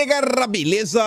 aí, galera, beleza?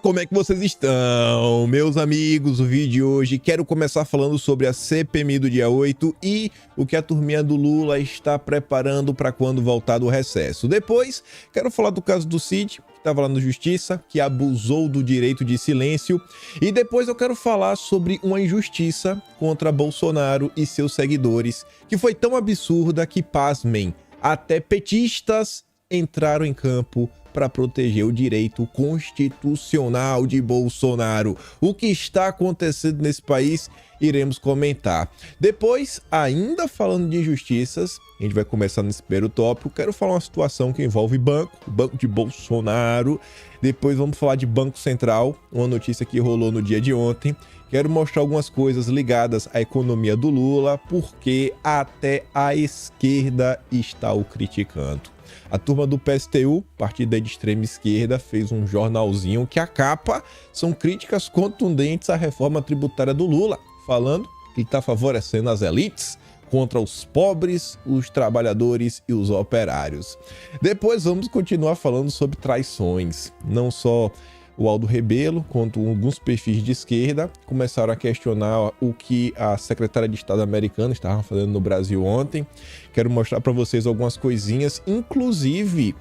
Como é que vocês estão? Meus amigos, o vídeo de hoje, quero começar falando sobre a CPMI do dia 8 e o que a turminha do Lula está preparando para quando voltar do recesso. Depois, quero falar do caso do Cid, que estava lá na justiça, que abusou do direito de silêncio. E depois eu quero falar sobre uma injustiça contra Bolsonaro e seus seguidores, que foi tão absurda que, pasmem, até petistas entraram em campo para proteger o direito constitucional de Bolsonaro. O que está acontecendo nesse país, iremos comentar. Depois, ainda falando de injustiças, a gente vai começar nesse primeiro tópico. Quero falar uma situação que envolve o banco de Bolsonaro. Depois vamos falar de Banco Central, uma notícia que rolou no dia de ontem. Quero mostrar algumas coisas ligadas à economia do Lula, porque até a esquerda está o criticando. A turma do PSTU, partido de extrema esquerda, fez um jornalzinho que a capa são críticas contundentes à reforma tributária do Lula, falando que ele está favorecendo as elites contra os pobres, os trabalhadores e os operários. Depois vamos continuar falando sobre traições. Não só o Aldo Rebelo, quanto alguns perfis de esquerda começaram a questionar o que a secretária de Estado americana estava fazendo no Brasil ontem. Quero mostrar para vocês algumas coisinhas, inclusive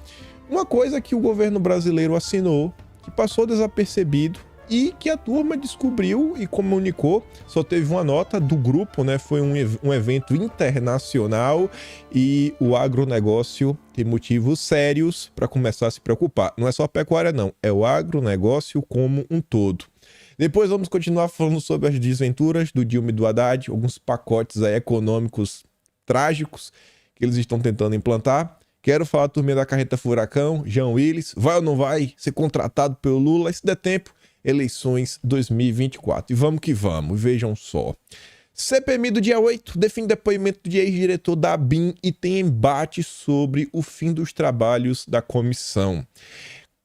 uma coisa que o governo brasileiro assinou, que passou desapercebido e que a turma descobriu e comunicou. Só teve uma nota do grupo, né? Foi um evento internacional e o agronegócio tem motivos sérios para começar a se preocupar. Não é só a pecuária, não. É o agronegócio como um todo. Depois vamos continuar falando sobre as desventuras do Dilma e do Haddad, alguns pacotes aí econômicos trágicos que eles estão tentando implantar. Quero falar da turminha da carreta furacão, Jean Willis, vai ou não vai ser contratado pelo Lula? Se der tempo, eleições 2024. E vamos que vamos, vejam só. CPMI do dia 8 define depoimento de ex-diretor da ABIN e tem embate sobre o fim dos trabalhos da comissão.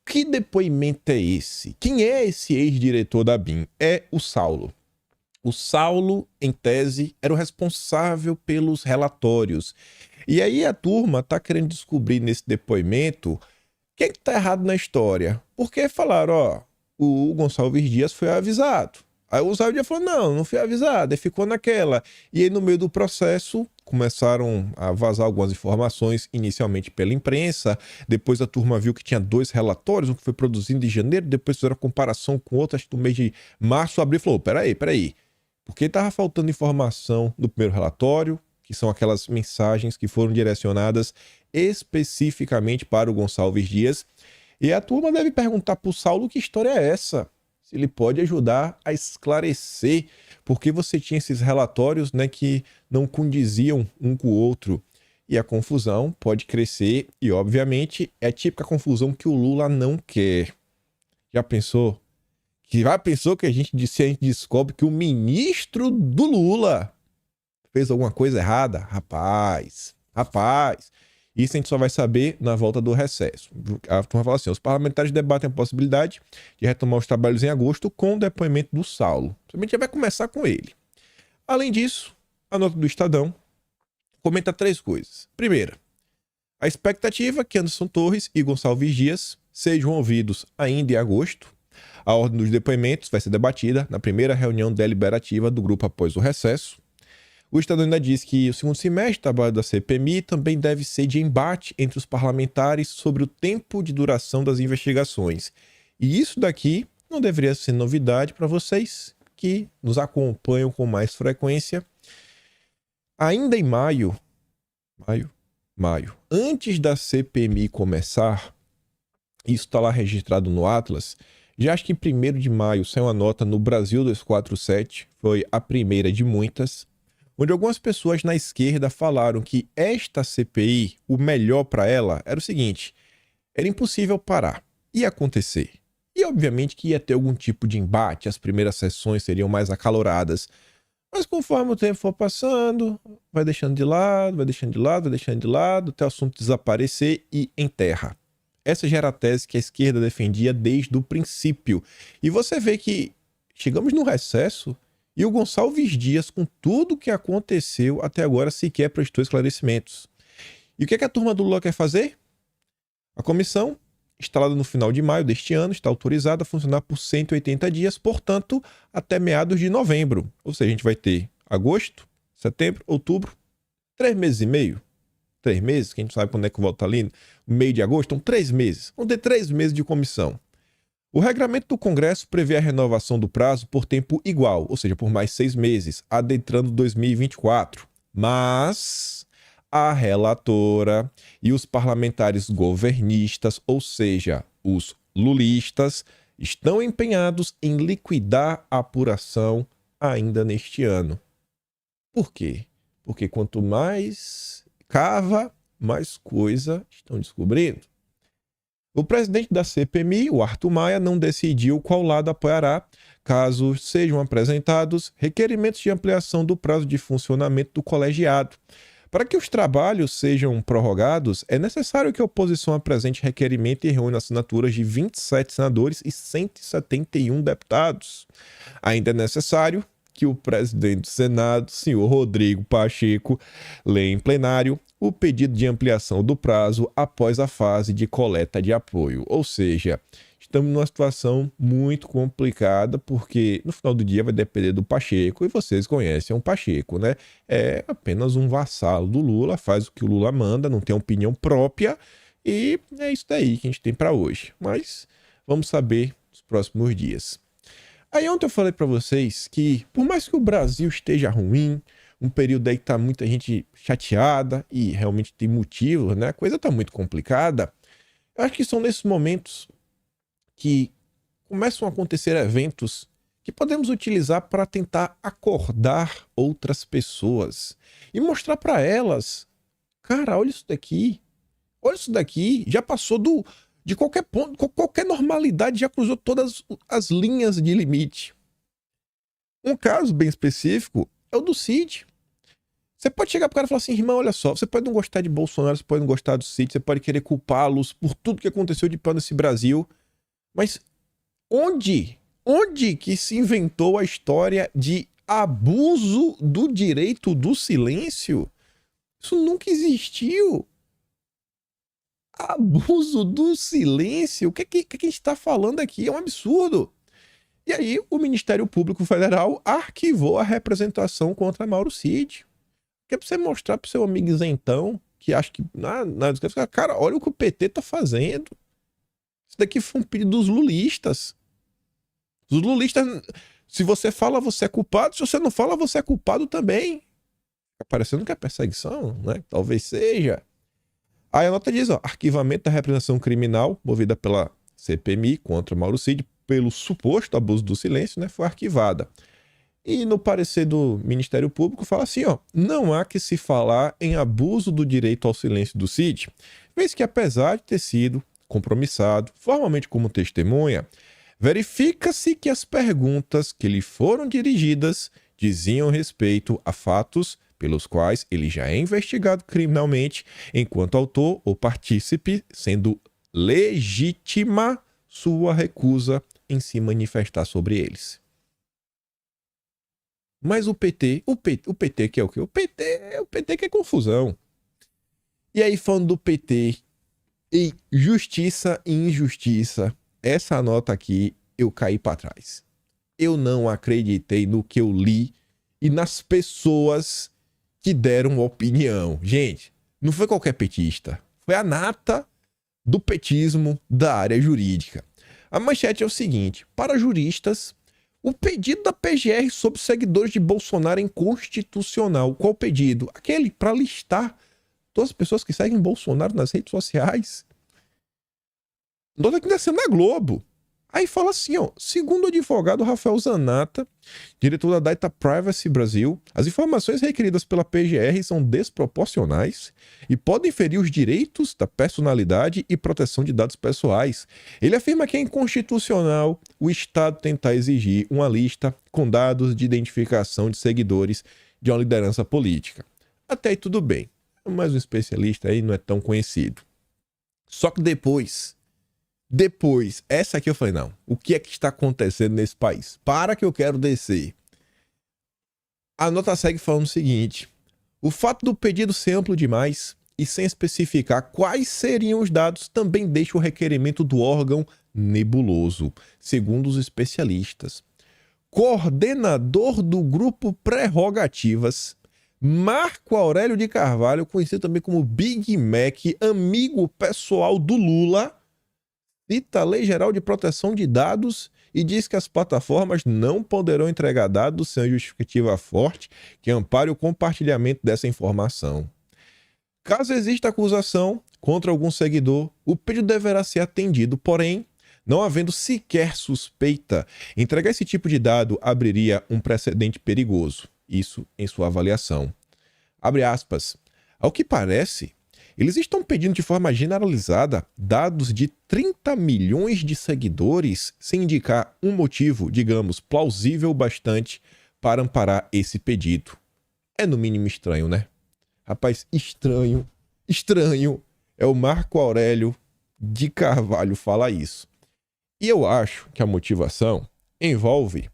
Que depoimento é esse? Quem é esse ex-diretor da ABIN? É o Saulo. O Saulo, em tese, era o responsável pelos relatórios. E aí a turma tá querendo descobrir nesse depoimento quem que tá errado na história. Porque falaram, ó, o Gonçalves Dias foi avisado. Aí o Gonçalves Dias falou, não fui avisado, aí ficou naquela. E aí no meio do processo começaram a vazar algumas informações, inicialmente pela imprensa, depois a turma viu que tinha 2 relatórios, um que foi produzido em janeiro, depois fizeram a comparação com outro, acho que no mês de março, abril, falou, peraí, porque estava faltando informação do primeiro relatório, que são aquelas mensagens que foram direcionadas especificamente para o Gonçalves Dias. E a turma deve perguntar para o Saulo que história é essa, se ele pode ajudar a esclarecer, porque você tinha esses relatórios, né, que não condiziam um com o outro. E a confusão pode crescer e, obviamente, é a típica confusão que o Lula não quer. Já pensou? Pensou que a gente descobre que o ministro do Lula fez alguma coisa errada? Rapaz... Isso a gente só vai saber na volta do recesso. A turma fala assim, os parlamentares debatem a possibilidade de retomar os trabalhos em agosto com o depoimento do Saulo. A gente já vai começar com ele. Além disso, a nota do Estadão comenta 3 coisas. Primeira, a expectativa é que Anderson Torres e Gonçalves Dias sejam ouvidos ainda em agosto. A ordem dos depoimentos vai ser debatida na primeira reunião deliberativa do grupo após o recesso. O Estadão ainda diz que o segundo semestre do trabalho da CPMI também deve ser de embate entre os parlamentares sobre o tempo de duração das investigações. E isso daqui não deveria ser novidade para vocês que nos acompanham com mais frequência. Ainda em maio, antes da CPMI começar, isso está lá registrado no Atlas, já acho que em 1º de maio saiu uma nota no Brasil 247, foi a primeira de muitas, onde algumas pessoas na esquerda falaram que esta CPI, o melhor para ela, era o seguinte, era impossível parar, ia acontecer. E obviamente que ia ter algum tipo de embate, as primeiras sessões seriam mais acaloradas. Mas conforme o tempo for passando, vai deixando de lado, até o assunto desaparecer e enterra. Essa já era a tese que a esquerda defendia desde o princípio. E você vê que chegamos no recesso e o Gonçalves Dias, com tudo o que aconteceu até agora, sequer prestou esclarecimentos. E o que a turma do Lula quer fazer? A comissão instalada no final de maio deste ano, está autorizada a funcionar por 180 dias, portanto, até meados de novembro. Ou seja, a gente vai ter agosto, setembro, outubro, 3 meses e meio. 3 meses, que a gente sabe quando é que volta ali, no meio de agosto, então 3 meses. Vamos ter 3 meses de comissão. O regramento do Congresso prevê a renovação do prazo por tempo igual, ou seja, por mais 6 meses, adentrando 2024. Mas a relatora e os parlamentares governistas, ou seja, os lulistas, estão empenhados em liquidar a apuração ainda neste ano. Por quê? Porque quanto mais cava, mais coisa estão descobrindo. O presidente da CPMI, o Arthur Maia, não decidiu qual lado apoiará, caso sejam apresentados requerimentos de ampliação do prazo de funcionamento do colegiado. Para que os trabalhos sejam prorrogados, é necessário que a oposição apresente requerimento e reúna assinaturas de 27 senadores e 171 deputados. Ainda é necessário que o presidente do Senado, senhor Rodrigo Pacheco, leia em plenário o pedido de ampliação do prazo após a fase de coleta de apoio. Ou seja, estamos numa situação muito complicada, porque no final do dia vai depender do Pacheco, e vocês conhecem o Pacheco, né? É apenas um vassalo do Lula, faz o que o Lula manda, não tem opinião própria, e é isso daí que a gente tem para hoje. Mas vamos saber nos próximos dias. Aí ontem eu falei para vocês que, por mais que o Brasil esteja ruim, um período aí que tá muita gente chateada e realmente tem motivo, né? A coisa tá muito complicada. Eu acho que são nesses momentos que começam a acontecer eventos que podemos utilizar para tentar acordar outras pessoas e mostrar para elas, cara, olha isso daqui, já passou de qualquer ponto, qualquer normalidade, já cruzou todas as linhas de limite. Um caso bem específico é o do Cid. Você pode chegar pro cara e falar assim, irmão, olha só, você pode não gostar de Bolsonaro, você pode não gostar do Cid, você pode querer culpá-los por tudo que aconteceu de pior nesse Brasil, mas onde que se inventou a história de abuso do direito do silêncio? Isso nunca existiu. Abuso do silêncio? O que a gente está falando aqui? É um absurdo. E aí o Ministério Público Federal arquivou a representação contra Mauro Cid. Que é pra você mostrar pro seu amigo isentão, que acha que... cara, olha o que o PT tá fazendo. Isso daqui foi um pedido dos lulistas. Os lulistas, se você fala, você é culpado. Se você não fala, você é culpado também. Tá parecendo que é perseguição, né? Talvez seja. Aí a nota diz, ó, arquivamento da representação criminal movida pela CPMI contra Mauro Cid pelo suposto abuso do silêncio, né? Foi arquivada. E no parecer do Ministério Público fala assim, ó, não há que se falar em abuso do direito ao silêncio do Cid, vez que apesar de ter sido compromissado formalmente como testemunha, verifica-se que as perguntas que lhe foram dirigidas diziam respeito a fatos pelos quais ele já é investigado criminalmente enquanto autor ou partícipe, sendo legítima sua recusa em se manifestar sobre eles. Mas o PT que é o quê? O PT que é confusão. E aí, falando do PT e justiça e injustiça, essa nota aqui eu caí para trás. Eu não acreditei no que eu li e nas pessoas que deram opinião. Gente, não foi qualquer petista. Foi a nata do petismo da área jurídica. A manchete é o seguinte: para juristas, o pedido da PGR sobre seguidores de Bolsonaro é inconstitucional. Qual pedido? Aquele para listar todas as pessoas que seguem Bolsonaro nas redes sociais. Nota que nasceu na Globo. Aí fala assim, ó, segundo o advogado Rafael Zanata, diretor da Data Privacy Brasil, as informações requeridas pela PGR são desproporcionais e podem ferir os direitos da personalidade e proteção de dados pessoais. Ele afirma que é inconstitucional o Estado tentar exigir uma lista com dados de identificação de seguidores de uma liderança política. Até aí tudo bem, mas um especialista aí não é tão conhecido. Só que depois, essa aqui eu falei, não, o que é que está acontecendo nesse país? Para que eu quero descer. A nota segue falando o seguinte: o fato do pedido ser amplo demais e sem especificar quais seriam os dados, também deixa o requerimento do órgão nebuloso, segundo os especialistas. Coordenador do grupo Prerrogativas, Marco Aurélio de Carvalho, conhecido também como Big Mac, amigo pessoal do Lula, cita a Lei Geral de Proteção de Dados e diz que as plataformas não poderão entregar dados sem justificativa forte que ampare o compartilhamento dessa informação. Caso exista acusação contra algum seguidor, o pedido deverá ser atendido, porém, não havendo sequer suspeita, entregar esse tipo de dado abriria um precedente perigoso. Isso em sua avaliação. Abre aspas. Ao que parece, eles estão pedindo de forma generalizada dados de 30 milhões de seguidores sem indicar um motivo, digamos, plausível bastante para amparar esse pedido. É no mínimo estranho, né? Rapaz, estranho é o Marco Aurélio de Carvalho falar isso. E eu acho que a motivação envolve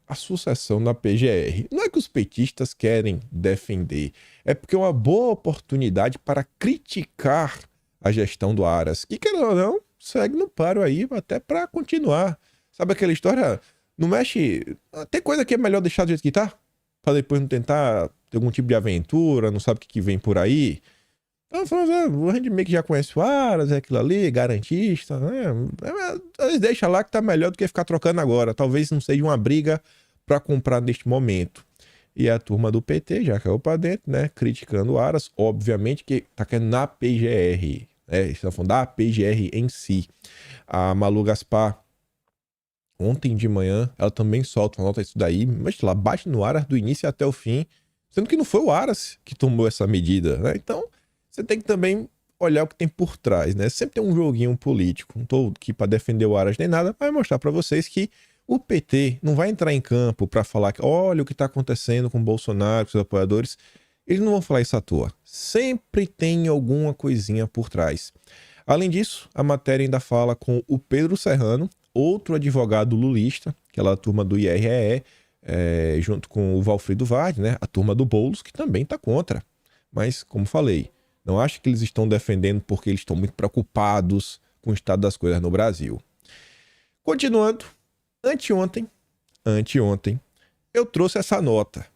a sucessão na PGR. Não é que os petistas querem defender, é porque é uma boa oportunidade para criticar a gestão do Aras, que, querendo ou não, segue no paro aí até para continuar. Sabe aquela história? Não mexe... Tem coisa que é melhor deixar do jeito que tá, para depois não tentar ter algum tipo de aventura, não sabe o que vem por aí. Então, a gente meio que já conhece o Aras, é aquilo ali, garantista, né? Eles deixam lá que tá melhor do que ficar trocando agora. Talvez não seja uma briga para comprar neste momento. E a turma do PT já caiu para dentro, né? Criticando o Aras, obviamente que tá querendo na PGR, né? Estão falando da PGR em si. A Malu Gaspar, ontem de manhã, ela também solta uma nota disso daí, mas lá bate no Aras do início até o fim, sendo que não foi o Aras que tomou essa medida, né? Então, você tem que também olhar o que tem por trás, né? Sempre tem um joguinho político. Não tô aqui para defender o Aras nem nada, mas mostrar para vocês que o PT não vai entrar em campo para falar que olha o que está acontecendo com o Bolsonaro, com os apoiadores. Eles não vão falar isso à toa. Sempre tem alguma coisinha por trás. Além disso, a matéria ainda fala com o Pedro Serrano, outro advogado lulista, aquela turma do IREE, junto com o Valfrido Vardi, né? A turma do Boulos, que também está contra. Mas, como falei, não acho que eles estão defendendo porque eles estão muito preocupados com o estado das coisas no Brasil. Continuando, anteontem, eu trouxe essa nota.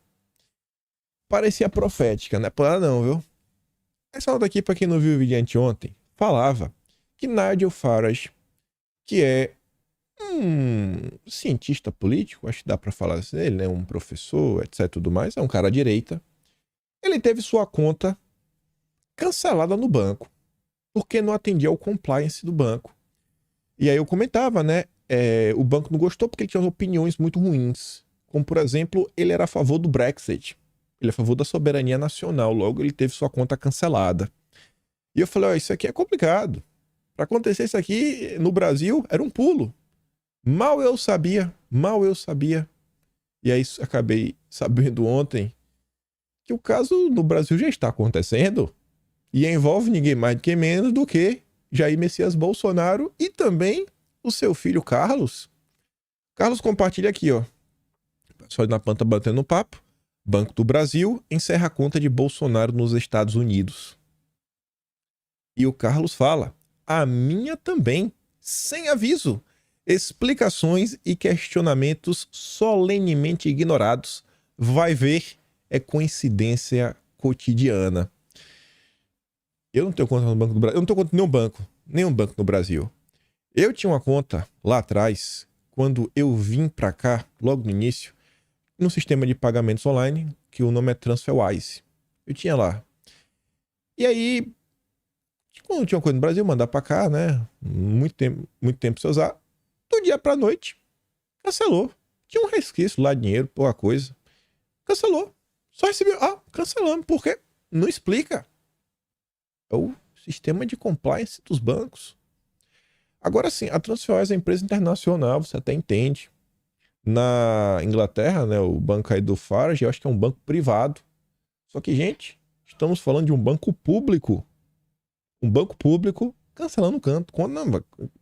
Parecia profética, não é para não, viu? Essa nota aqui, para quem não viu o vídeo de anteontem, falava que Nigel Farage, que é um cientista político, acho que dá para falar assim, ele é um professor, etc, tudo mais, é um cara à direita, ele teve sua conta cancelada no banco, porque não atendia ao compliance do banco. E aí eu comentava, né? O banco não gostou porque ele tinha opiniões muito ruins. Como, por exemplo, ele era a favor do Brexit. Ele é a favor da soberania nacional. Logo, ele teve sua conta cancelada. E eu falei, isso aqui é complicado. Para acontecer isso aqui no Brasil, era um pulo. Mal eu sabia. E aí acabei sabendo ontem que o caso no Brasil já está acontecendo. E envolve ninguém mais do que menos do que Jair Messias Bolsonaro e também o seu filho Carlos. Carlos compartilha aqui, ó. Só na Panta batendo no papo. Banco do Brasil encerra a conta de Bolsonaro nos Estados Unidos. E o Carlos fala, a minha também, sem aviso. Explicações e questionamentos solenemente ignorados. Vai ver, é coincidência cotidiana. Eu não tenho conta no Banco do Brasil. Eu não tenho conta em nenhum banco no Brasil. Eu tinha uma conta lá atrás, quando eu vim pra cá, logo no início, num sistema de pagamentos online, que o nome é TransferWise. Eu tinha lá. E aí, quando eu tinha uma coisa no Brasil, mandar pra cá, né? Muito tempo sem usar. Do dia pra noite, cancelou. Tinha um resquício lá, dinheiro, pouca coisa. Cancelou. Só recebeu. Cancelamos. Por quê? Não explica. É o sistema de compliance dos bancos. Agora sim, a TransferWise é empresa internacional, você até entende. Na Inglaterra, né, o banco aí do Farage, eu acho que é um banco privado. Só que, gente, estamos falando de um banco público. Um banco público cancelando o canto.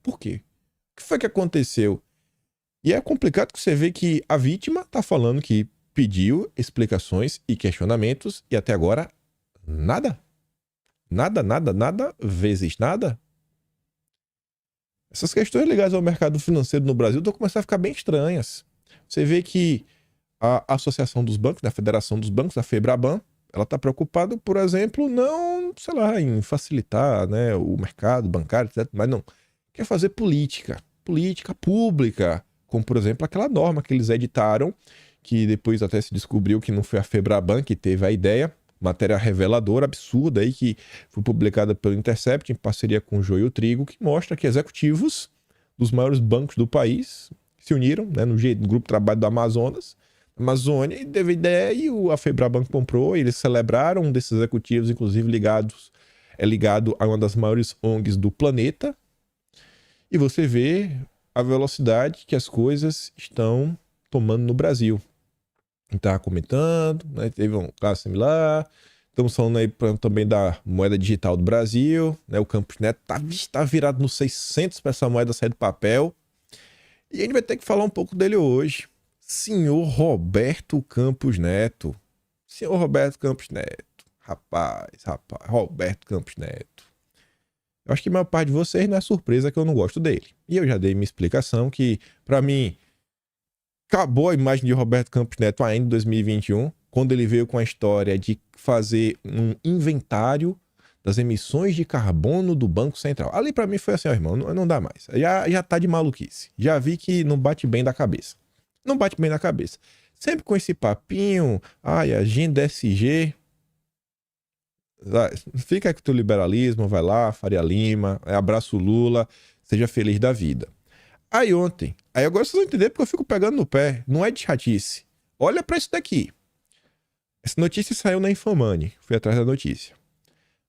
Por quê? O que foi que aconteceu? E é complicado que você vê que a vítima está falando que pediu explicações e questionamentos e até agora nada. Nada vezes nada? Essas questões ligadas ao mercado financeiro no Brasil estão começando a ficar bem estranhas. Você vê que a Associação dos Bancos, né, a Federação dos Bancos, a FEBRABAN, ela está preocupada, por exemplo, não, sei lá, em facilitar, né, o mercado bancário, etc., mas não. Quer fazer política pública, como, por exemplo, aquela norma que eles editaram, que depois até se descobriu que não foi a FEBRABAN que teve a ideia, matéria reveladora, absurda, aí, que foi publicada pelo Intercept em parceria com o Joio Trigo, que mostra que executivos dos maiores bancos do país se uniram, né, no grupo de trabalho do Amazonas, Amazônia, e teve ideia e a FEBRABAN comprou, e eles celebraram um desses executivos, inclusive ligado a uma das maiores ONGs do planeta, e você vê a velocidade que as coisas estão tomando no Brasil. Estava comentando, né, teve um caso similar. Estamos falando aí também da moeda digital do Brasil, né, o Campos Neto tá virado nos 600 para essa moeda sair do papel. E a gente vai ter que falar um pouco dele hoje. Senhor Roberto Campos Neto. Senhor Roberto Campos Neto. Rapaz, Roberto Campos Neto. Eu acho que a maior parte de vocês não é surpresa que eu não gosto dele. E eu já dei minha explicação que, para mim, acabou a imagem de Roberto Campos Neto ainda em 2021, quando ele veio com a história de fazer um inventário das emissões de carbono do Banco Central. Ali para mim foi assim, ó, irmão, não dá mais. Já tá de maluquice. Já vi que não bate bem da cabeça. Não bate bem na cabeça. Sempre com esse papinho, agenda SG. Fica aí com o teu liberalismo, vai lá, Faria Lima, abraço Lula, seja feliz da vida. Aí agora vocês vão entender porque eu fico pegando no pé. Não é de chatice. Olha pra isso daqui. Essa notícia saiu na Infomani. Fui atrás da notícia.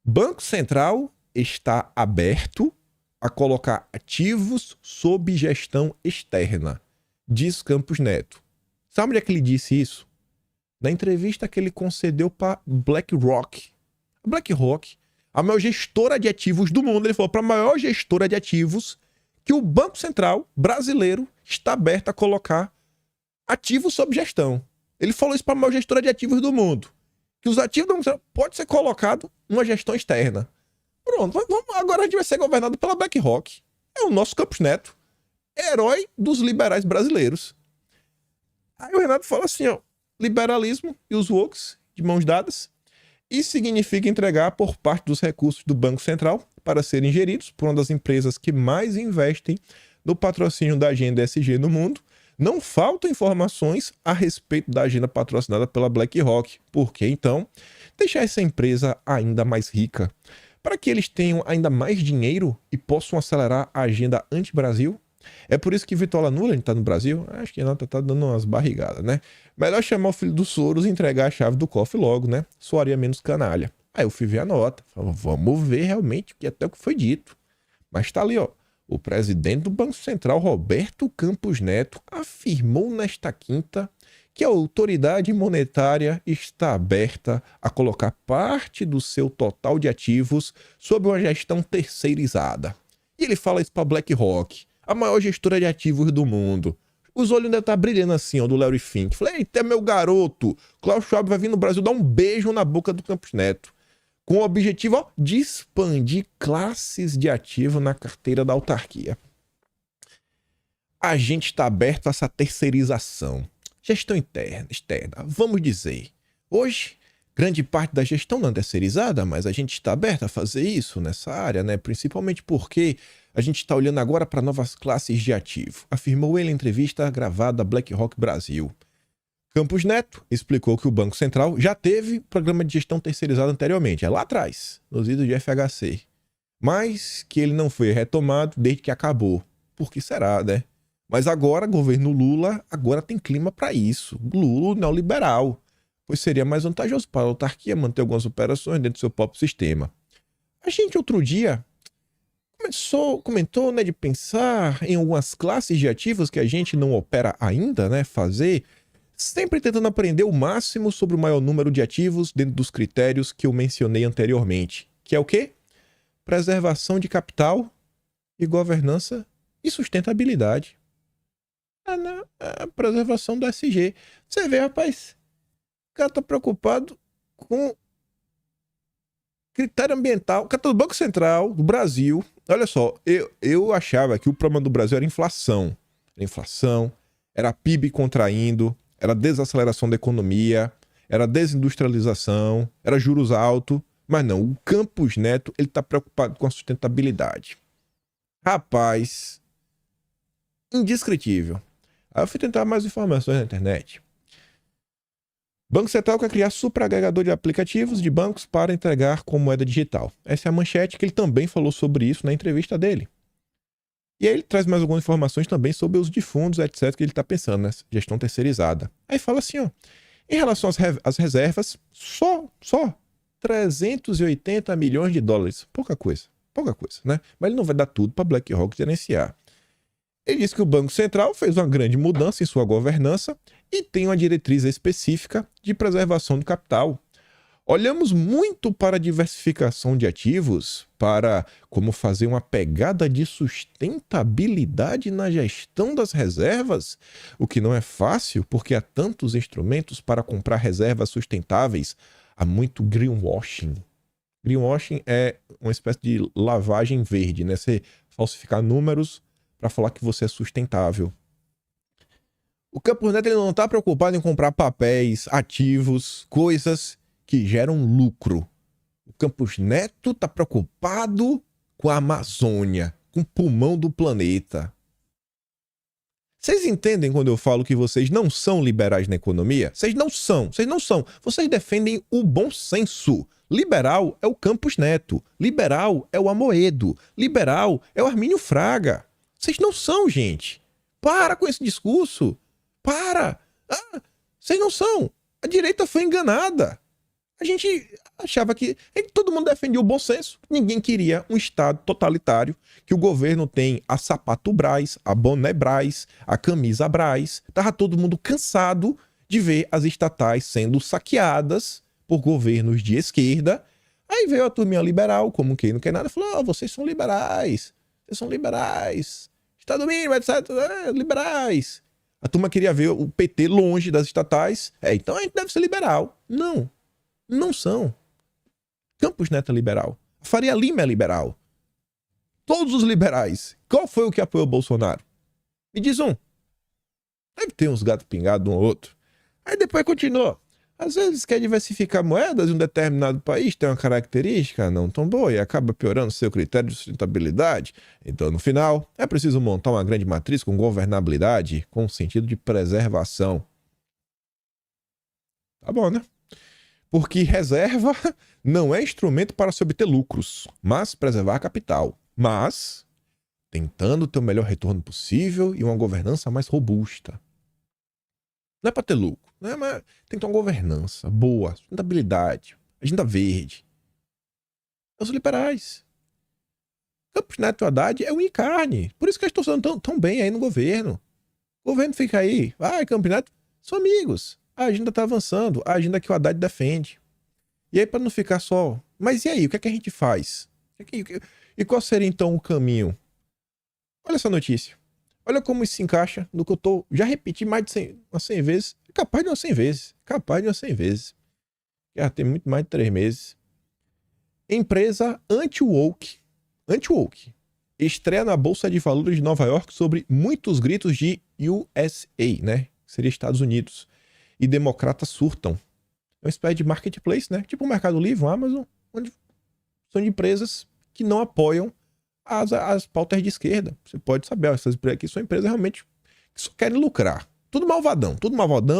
Banco Central está aberto a colocar ativos sob gestão externa, diz Campos Neto. Sabe onde é que ele disse isso? Na entrevista que ele concedeu para BlackRock. A BlackRock, a maior gestora de ativos do mundo, ele falou para a maior gestora de ativos que o Banco Central brasileiro está aberto a colocar ativos sob gestão. Ele falou isso para a maior gestora de ativos do mundo. Que os ativos do Banco Central podem ser colocados numa gestão externa. Pronto, agora a gente vai ser governado pela BlackRock. É o nosso Campos Neto. Herói dos liberais brasileiros. Aí o Renato fala assim, ó, liberalismo e os wokes de mãos dadas. Isso significa entregar por parte dos recursos do Banco Central para serem geridos por uma das empresas que mais investem no patrocínio da agenda ESG no mundo. Não faltam informações a respeito da agenda patrocinada pela BlackRock. Por que, então, deixar essa empresa ainda mais rica? Para que eles tenham ainda mais dinheiro e possam acelerar a agenda anti-Brasil? É por isso que Vitória Nuland está no Brasil? Acho que não, tá dando umas barrigadas, né? Melhor chamar o filho do Soros e entregar a chave do cofre logo, né? Soaria menos canalha. Aí eu fui ver a nota. Falei, vamos ver realmente até o que foi dito. Mas tá ali, ó. O presidente do Banco Central, Roberto Campos Neto, afirmou nesta quinta que a autoridade monetária está aberta a colocar parte do seu total de ativos sob uma gestão terceirizada. E ele fala isso para BlackRock, a maior gestora de ativos do mundo. Os olhos ainda tá brilhando assim, ó, do Larry Fink. Falei, eita, meu garoto, Klaus Schwab vai vir no Brasil dar um beijo na boca do Campos Neto. Com o objetivo, ó, de expandir classes de ativo na carteira da autarquia. A gente está aberto a essa terceirização. Gestão interna, externa, vamos dizer. Hoje, grande parte da gestão não é terceirizada, mas a gente está aberto a fazer isso nessa área, né? Principalmente porque a gente está olhando agora para novas classes de ativo, afirmou ele em entrevista gravada à BlackRock Brasil. Campos Neto explicou que o Banco Central já teve programa de gestão terceirizado anteriormente, lá atrás, nos idos de FHC, mas que ele não foi retomado desde que acabou. Por que será, né? Mas agora, governo Lula, agora tem clima para isso. Lula neoliberal, pois seria mais vantajoso para a autarquia manter algumas operações dentro do seu próprio sistema. A gente outro dia comentou, né, de pensar em algumas classes de ativos que a gente não opera ainda, né, fazer, sempre tentando aprender o máximo sobre o maior número de ativos dentro dos critérios que eu mencionei anteriormente, que é o quê? Preservação de capital e governança e sustentabilidade. A preservação do SG. Você vê, rapaz, o cara tá preocupado com Critério ambiental, o Banco Central do Brasil. Olha só, eu achava que o problema do Brasil era inflação. Era inflação, era PIB contraindo, era desaceleração da economia, era desindustrialização, era juros altos. Mas não, o Campos Neto, ele tá preocupado com a sustentabilidade. Rapaz, indescritível. Aí eu fui tentar mais informações na internet. Banco Central quer criar superagregador de aplicativos de bancos para entregar com moeda digital. Essa é a manchete, que ele também falou sobre isso na entrevista dele. E aí ele traz mais algumas informações também sobre os de fundos, etc, que ele está pensando, né? Gestão terceirizada. Aí fala assim, ó. Em relação às reservas, só 380 milhões de dólares. Pouca coisa, né? Mas ele não vai dar tudo para BlackRock gerenciar. Ele disse que o Banco Central fez uma grande mudança em sua governança e tem uma diretriz específica de preservação do capital. Olhamos muito para a diversificação de ativos, para como fazer uma pegada de sustentabilidade na gestão das reservas, o que não é fácil porque há tantos instrumentos para comprar reservas sustentáveis. Há muito greenwashing. Greenwashing é uma espécie de lavagem verde, né? Você falsificar números para falar que você é sustentável. O Campos Neto, ele não está preocupado em comprar papéis, ativos, coisas que geram lucro. O Campos Neto está preocupado com a Amazônia, com o pulmão do planeta. Vocês entendem quando eu falo que vocês não são liberais na economia? Vocês não são. Vocês defendem o bom senso. Liberal é o Campos Neto. Liberal é o Amoedo. Liberal é o Armínio Fraga. Vocês não são, gente. Para com esse discurso. Para. Vocês não são. A direita foi enganada. A gente achava que todo mundo defendia o bom senso. Ninguém queria um Estado totalitário, que o governo tem a sapato Brás, a boné Brás, a camisa Brás. Tava todo mundo cansado de ver as estatais sendo saqueadas por governos de esquerda. Aí veio a turminha liberal, como quem não quer nada, e falou: vocês são liberais. Vocês são liberais. Estado mínimo, etc. Liberais. A turma queria ver o PT longe das estatais. Então a gente deve ser liberal. Não são. Campos Neto é liberal. A Faria Lima é liberal. Todos os liberais. Qual foi o que apoiou o Bolsonaro? Me diz um. Deve ter uns gatos pingados um ou outro. Aí depois continua. Às vezes quer diversificar moedas em um determinado país, tem uma característica não tão boa e acaba piorando seu critério de sustentabilidade. Então, no final, é preciso montar uma grande matriz com governabilidade, com sentido de preservação. Tá bom, né? Porque reserva não é instrumento para se obter lucros, mas preservar capital. Mas tentando ter o melhor retorno possível e uma governança mais robusta. Não é para ter lucro, né? Mas tem que ter uma governança boa, sustentabilidade, agenda verde. Os liberais. Campos Neto e Haddad é unha e carne. Por isso que eles estão tão bem aí no governo. O governo fica aí. Campos Neto são amigos. A agenda está avançando. A agenda que o Haddad defende. E aí, para não ficar só... Mas e aí? O que é que a gente faz? E qual seria, então, o caminho? Olha essa notícia. Olha como isso se encaixa no que eu já repeti mais de 100 vezes. Capaz de umas 100 vezes. Já tem muito mais de 3 meses. Empresa anti-woke estreia na Bolsa de Valores de Nova York sobre muitos gritos de USA, né? Seria Estados Unidos. E democratas surtam. É uma espécie de marketplace, né? Tipo o Mercado Livre, o Amazon, onde são de empresas que não apoiam as pautas de esquerda. Você pode saber, essas empresas aqui são empresas realmente que só querem lucrar. Tudo malvadão,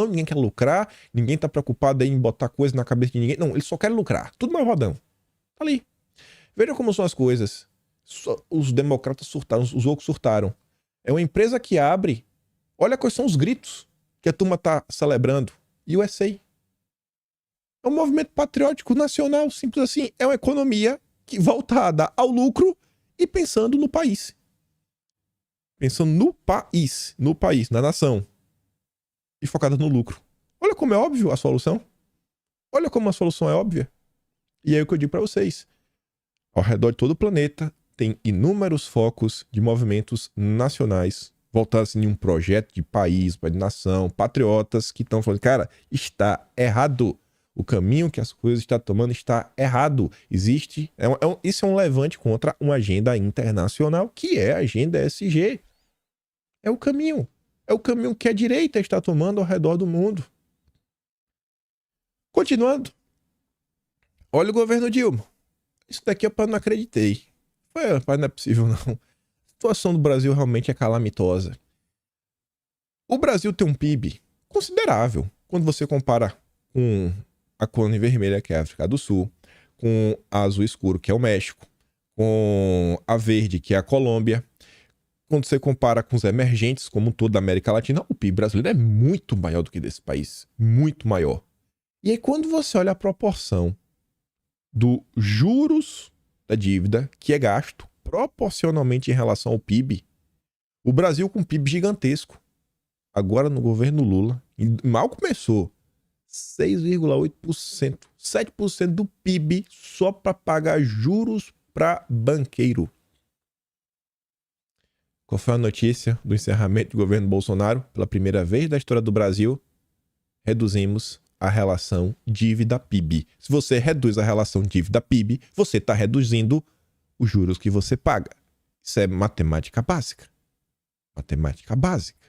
ninguém quer lucrar, ninguém tá preocupado em botar coisa na cabeça de ninguém. Não, eles só querem lucrar. Tudo malvadão. Tá ali. Veja como são as coisas. Os democratas surtaram, os outros surtaram. É uma empresa que abre. Olha quais são os gritos que a turma tá celebrando. USA. É um movimento patriótico nacional, simples assim. É uma economia voltada ao lucro e pensando no país. Pensando no país, na nação. E focada no lucro. Olha como é óbvio a solução. Olha como a solução é óbvia. E é o que eu digo para vocês. Ao redor de todo o planeta, tem inúmeros focos de movimentos nacionais voltados em um projeto de país, de nação, patriotas que estão falando, cara, está errado. O caminho que as coisas estão tomando está errado. Isso é um levante contra uma agenda internacional, que é a agenda ESG. É o caminho. É o caminho que a direita está tomando ao redor do mundo. Continuando. Olha o governo Dilma. Isso daqui eu não acreditei. Mas não é possível, não. A situação do Brasil realmente é calamitosa. O Brasil tem um PIB considerável quando você compara com a cone vermelha, que é a África do Sul, com a azul escuro, que é o México, com a verde, que é a Colômbia. Quando você compara com os emergentes, como toda a América Latina, o PIB brasileiro é muito maior do que desse país. Muito maior. E aí, quando você olha a proporção do juros da dívida que é gasto proporcionalmente em relação ao PIB, o Brasil com PIB gigantesco. Agora no governo Lula, mal começou, 6,8%, 7% do PIB só para pagar juros para banqueiro. Qual foi a notícia do encerramento do governo Bolsonaro? Pela primeira vez da história do Brasil, reduzimos a relação dívida-PIB. Se você reduz a relação dívida-PIB, você está reduzindo os juros que você paga. Isso é matemática básica. Matemática básica.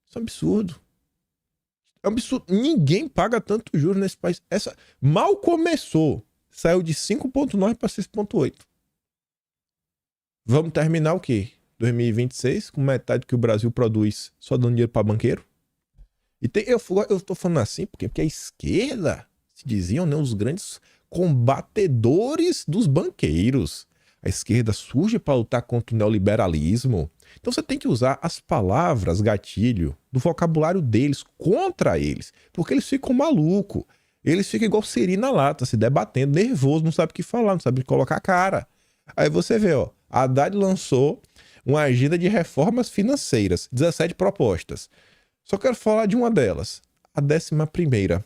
Isso é um absurdo. É um absurdo. Ninguém paga tanto juros nesse país. Mal começou. Saiu de 5,9 para 6,8. Vamos terminar o quê? 2026, com metade do que o Brasil produz, só dando dinheiro para banqueiro? E eu tô falando assim porque a esquerda, se diziam, né, os grandes combatedores dos banqueiros. A esquerda surge para lutar contra o neoliberalismo. Então você tem que usar as palavras gatilho do vocabulário deles contra eles, porque eles ficam malucos. Eles ficam igual siri na lata, se debatendo, nervoso, não sabe o que falar, não sabe colocar a cara. Aí você vê, ó, a Haddad lançou uma agenda de reformas financeiras, 17 propostas. Só quero falar de uma delas, a 11ª.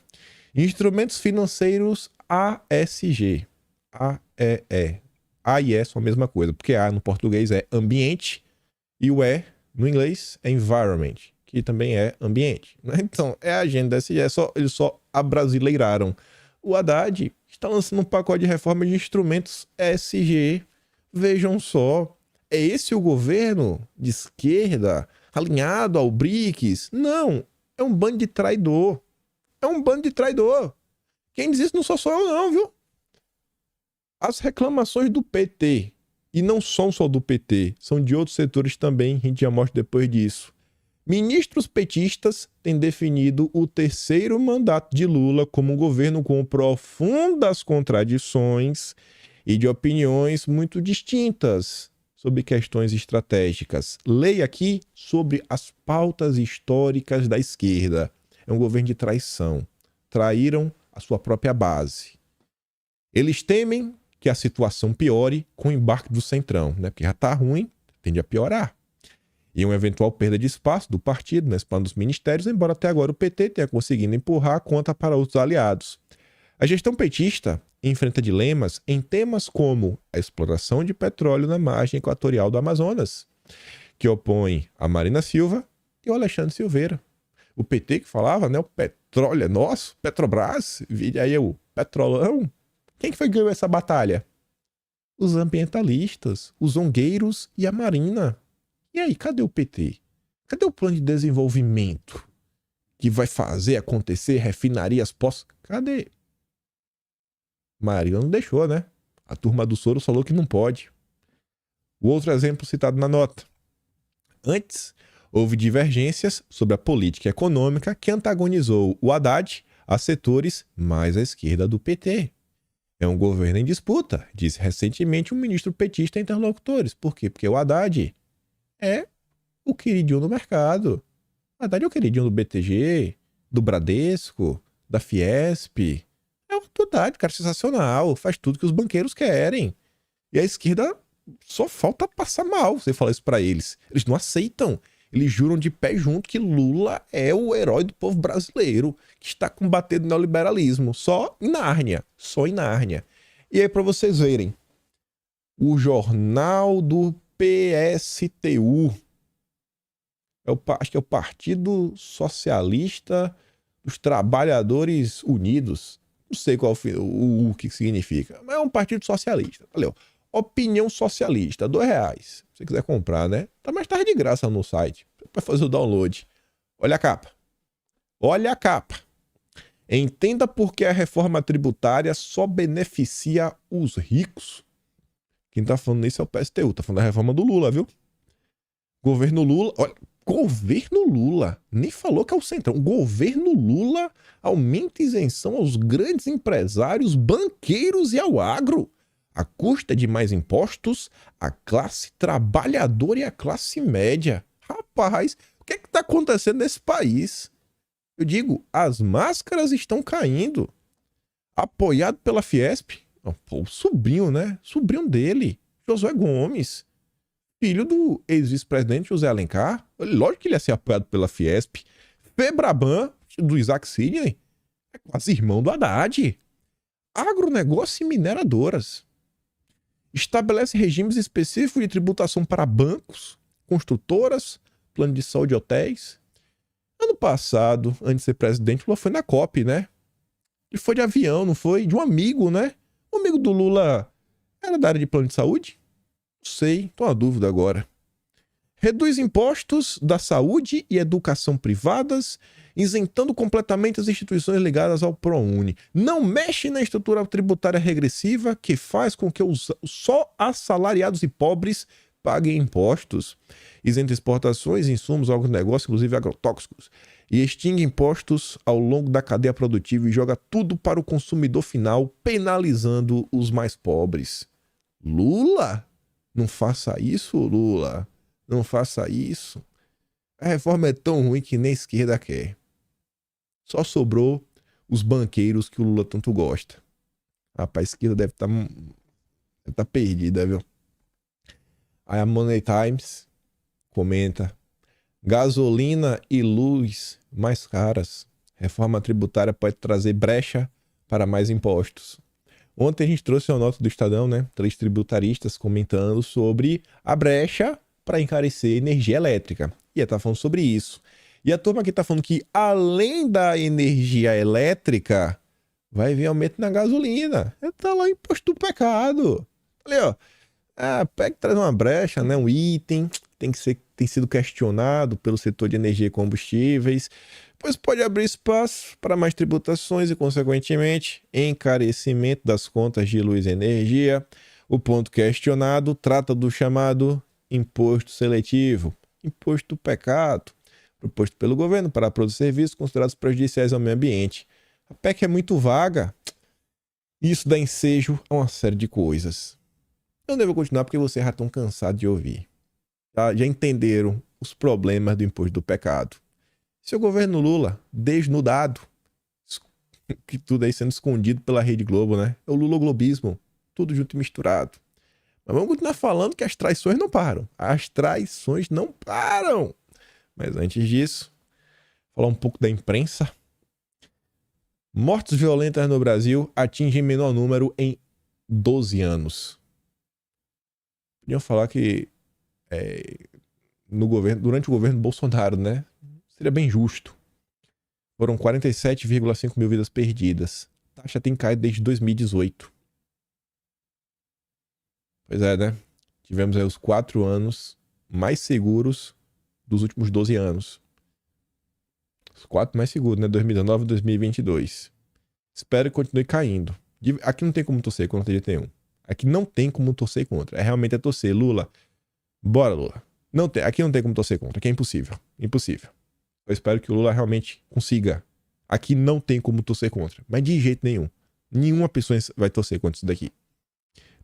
Instrumentos financeiros ASG. AEE. A e E são a mesma coisa, porque A no português é ambiente e o E no inglês é environment, que também é ambiente. Então, é a agenda ESG, eles só abrasileiraram. O Haddad está lançando um pacote de reforma de instrumentos ESG. Vejam só, é esse o governo de esquerda alinhado ao BRICS? Não, é um bando de traidor. É um bando de traidor. Quem diz isso não sou só eu não, viu? As reclamações do PT, e não são só do PT, são de outros setores também, a gente já mostra depois disso. Ministros petistas têm definido o 3º mandato de Lula como um governo com profundas contradições e de opiniões muito distintas sobre questões estratégicas. Leia aqui sobre as pautas históricas da esquerda. É um governo de traição. Traíram a sua própria base. Eles temem que a situação piore com o embarque do Centrão, né? Porque já está ruim, tende a piorar. E uma eventual perda de espaço do partido nesse plano dos ministérios, embora até agora o PT tenha conseguido empurrar a conta para outros aliados. A gestão petista enfrenta dilemas em temas como a exploração de petróleo na margem equatorial do Amazonas, que opõe a Marina Silva e o Alexandre Silveira. O PT que falava, né, o petróleo é nosso, Petrobras, e aí o petrolão. Quem que foi que ganhou essa batalha? Os ambientalistas, os zongueiros e a Marina. E aí, cadê o PT? Cadê o plano de desenvolvimento que vai fazer acontecer refinarias pós... Cadê? Marina não deixou, né? A turma do Soros falou que não pode. O outro exemplo citado na nota. Antes, houve divergências sobre a política econômica que antagonizou o Haddad a setores mais à esquerda do PT. É um governo em disputa, disse recentemente um ministro petista a interlocutores. Por quê? Porque o Haddad é o queridinho do mercado. O Haddad é o queridinho do BTG, do Bradesco, da Fiesp. É uma autoridade, cara, sensacional. Faz tudo que os banqueiros querem. E a esquerda só falta passar mal, você fala isso pra eles. Eles não aceitam. Eles juram de pé junto que Lula é o herói do povo brasileiro, que está combatendo o neoliberalismo. Só em Nárnia. Só em Nárnia. E aí, pra vocês verem, o jornal do PSTU, acho que é o Partido Socialista dos Trabalhadores Unidos. Não sei qual o que significa, mas é um partido socialista. Valeu. Opinião Socialista, R$2. Se você quiser comprar, né? Tá mais tarde de graça no site. Para fazer o download. Olha a capa. Olha a capa. Entenda por que a reforma tributária só beneficia os ricos. Quem tá falando isso é o PSTU. Tá falando da reforma do Lula, viu? Governo Lula... Olha, governo Lula. Nem falou que é o Centrão. Governo Lula aumenta isenção aos grandes empresários, banqueiros e ao agro. A custa de mais impostos, a classe trabalhadora e a classe média. Rapaz, o que é que tá acontecendo nesse país? Eu digo, as máscaras estão caindo. Apoiado pela Fiesp. Pô, o sobrinho, né? Sobrinho dele, Josué Gomes. Filho do ex-vice-presidente José Alencar. Lógico que ele ia ser apoiado pela Fiesp. Febraban, do Isaac Sidney. É quase irmão do Haddad. Agronegócio e mineradoras. Estabelece regimes específicos de tributação para bancos, construtoras, plano de saúde e hotéis. Ano passado, antes de ser presidente, Lula foi na COP, né? Ele foi de avião, não foi? De um amigo, né? O amigo do Lula era da área de plano de saúde? Não sei, tô na dúvida agora. Reduz impostos da saúde e educação privadas, isentando completamente as instituições ligadas ao ProUni. Não mexe na estrutura tributária regressiva que faz com que os só assalariados e pobres paguem impostos. Isenta exportações, insumos, agronegócio, inclusive agrotóxicos. E extingue impostos ao longo da cadeia produtiva e joga tudo para o consumidor final, penalizando os mais pobres. Lula? Não faça isso, Lula. Não faça isso. A reforma é tão ruim que nem a esquerda quer. Só sobrou os banqueiros que o Lula tanto gosta. Rapaz, a esquerda deve estar perdida, viu? Aí a Money Times comenta: gasolina e luz mais caras. Reforma tributária pode trazer brecha para mais impostos. Ontem a gente trouxe uma nota do Estadão, né? 3 tributaristas comentando sobre a brecha para encarecer energia elétrica. E tá falando sobre isso. E a turma aqui tá falando que além da energia elétrica, vai vir aumento na gasolina. Tá lá o imposto do pecado. Ali, ó. PEC traz uma brecha, né? Um item tem sido questionado pelo setor de energia e combustíveis, pois pode abrir espaço para mais tributações e, consequentemente, encarecimento das contas de luz e energia. O ponto questionado trata do chamado imposto seletivo, imposto do pecado, proposto pelo governo para produzir serviços considerados prejudiciais ao meio ambiente. A PEC é muito vaga. Isso dá ensejo a uma série de coisas. Eu devo continuar porque vocês já estão cansados de ouvir. Já entenderam os problemas do imposto do pecado. Seu governo Lula, desnudado, que tudo aí sendo escondido pela Rede Globo, né? É o luloglobismo, tudo junto e misturado. Mas vamos continuar falando que as traições não param. As traições não param. Mas antes disso, falar um pouco da imprensa. Mortes violentas no Brasil atingem menor número em 12 anos. Podiam falar que durante o governo Bolsonaro, né? Seria bem justo. Foram 47,5 mil vidas perdidas. A taxa tem caído desde 2018. Pois é, né? Tivemos aí os 4 anos mais seguros dos últimos 12 anos. Os 4 mais seguros, né? 2019 e 2022. Espero que continue caindo. Aqui não tem como torcer contra a TGT1. Aqui não tem como torcer contra. Realmente torcer. Lula, bora, Lula. Aqui não tem como torcer contra. Aqui é impossível. Impossível. Eu espero que o Lula realmente consiga. Aqui não tem como torcer contra. Mas de jeito nenhum. Nenhuma pessoa vai torcer contra isso daqui.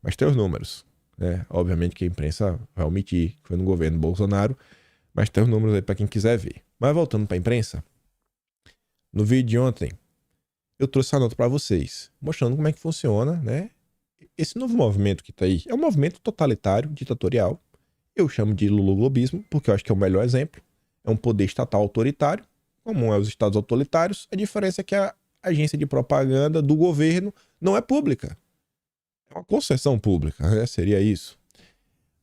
Mas tem os números. Né? Obviamente que a imprensa vai omitir que foi no governo Bolsonaro. Mas tem os números aí para quem quiser ver. Mas voltando para a imprensa. No vídeo de ontem, eu trouxe a nota para vocês. Mostrando como é que funciona, né? Esse novo movimento que está aí. É um movimento totalitário, ditatorial. Eu chamo de luloglobismo, porque eu acho que é o melhor exemplo. É um poder estatal autoritário, como é os estados autoritários. A diferença é que a agência de propaganda do governo não é pública. É uma concessão pública, né? Seria isso.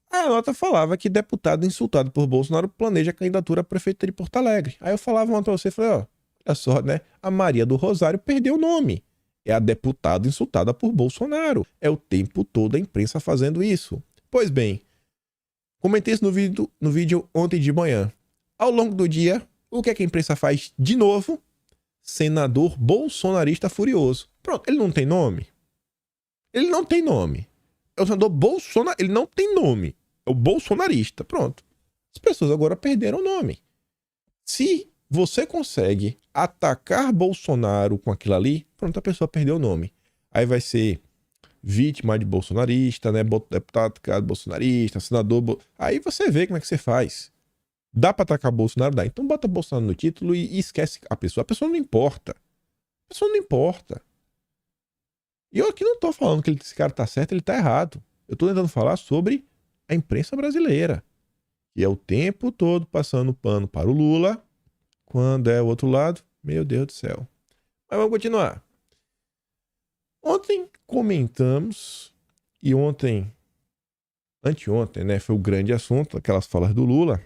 A nota falava que deputado insultado por Bolsonaro planeja a candidatura à prefeitura de Porto Alegre. Aí eu falava uma pra você, falei, Olha só, né? A Maria do Rosário perdeu o nome. É a deputada insultada por Bolsonaro. É o tempo todo a imprensa fazendo isso. Pois bem, comentei isso no vídeo ontem de manhã. Ao longo do dia, o que é que a imprensa faz de novo? Senador bolsonarista furioso. Pronto, ele não tem nome? Ele não tem nome. É o senador Bolsonaro, ele não tem nome. É o bolsonarista. Pronto. As pessoas agora perderam o nome. Se você consegue atacar Bolsonaro com aquilo ali, pronto, a pessoa perdeu o nome. Aí vai ser vítima de bolsonarista, né? Deputado bolsonarista, senador. Aí você vê como é que você faz. Dá pra atacar Bolsonaro? Dá. Então bota Bolsonaro no título e esquece a pessoa. A pessoa não importa. A pessoa não importa. E eu aqui não tô falando que esse cara tá certo, ele tá errado. Eu tô tentando falar sobre a imprensa brasileira. E é o tempo todo passando pano para o Lula. Quando é o outro lado, meu Deus do céu. Mas vamos continuar. Ontem comentamos, e anteontem, né, foi o grande assunto, aquelas falas do Lula.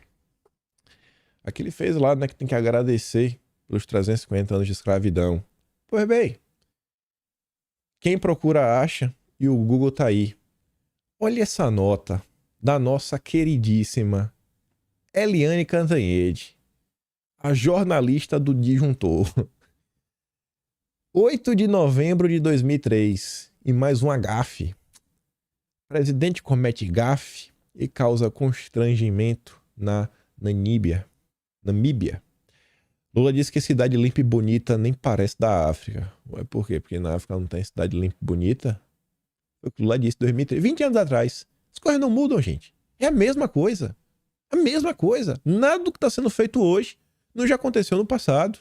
Aquele fez lá, né, que tem que agradecer pelos 350 anos de escravidão. Pois bem, quem procura acha, e o Google tá aí. Olha essa nota da nossa queridíssima Eliane Cantanhede, a jornalista do Disjuntor. 8 de novembro de 2003, e mais uma gafe. Presidente comete gafe e causa constrangimento na Namíbia. Lula disse que cidade limpa e bonita nem parece da África. Ué, por quê? Porque na África não tem cidade limpa e bonita? Foi o que Lula disse em 2003, 20 anos atrás. As coisas não mudam, gente. É a mesma coisa. A mesma coisa. Nada do que está sendo feito hoje não já aconteceu no passado.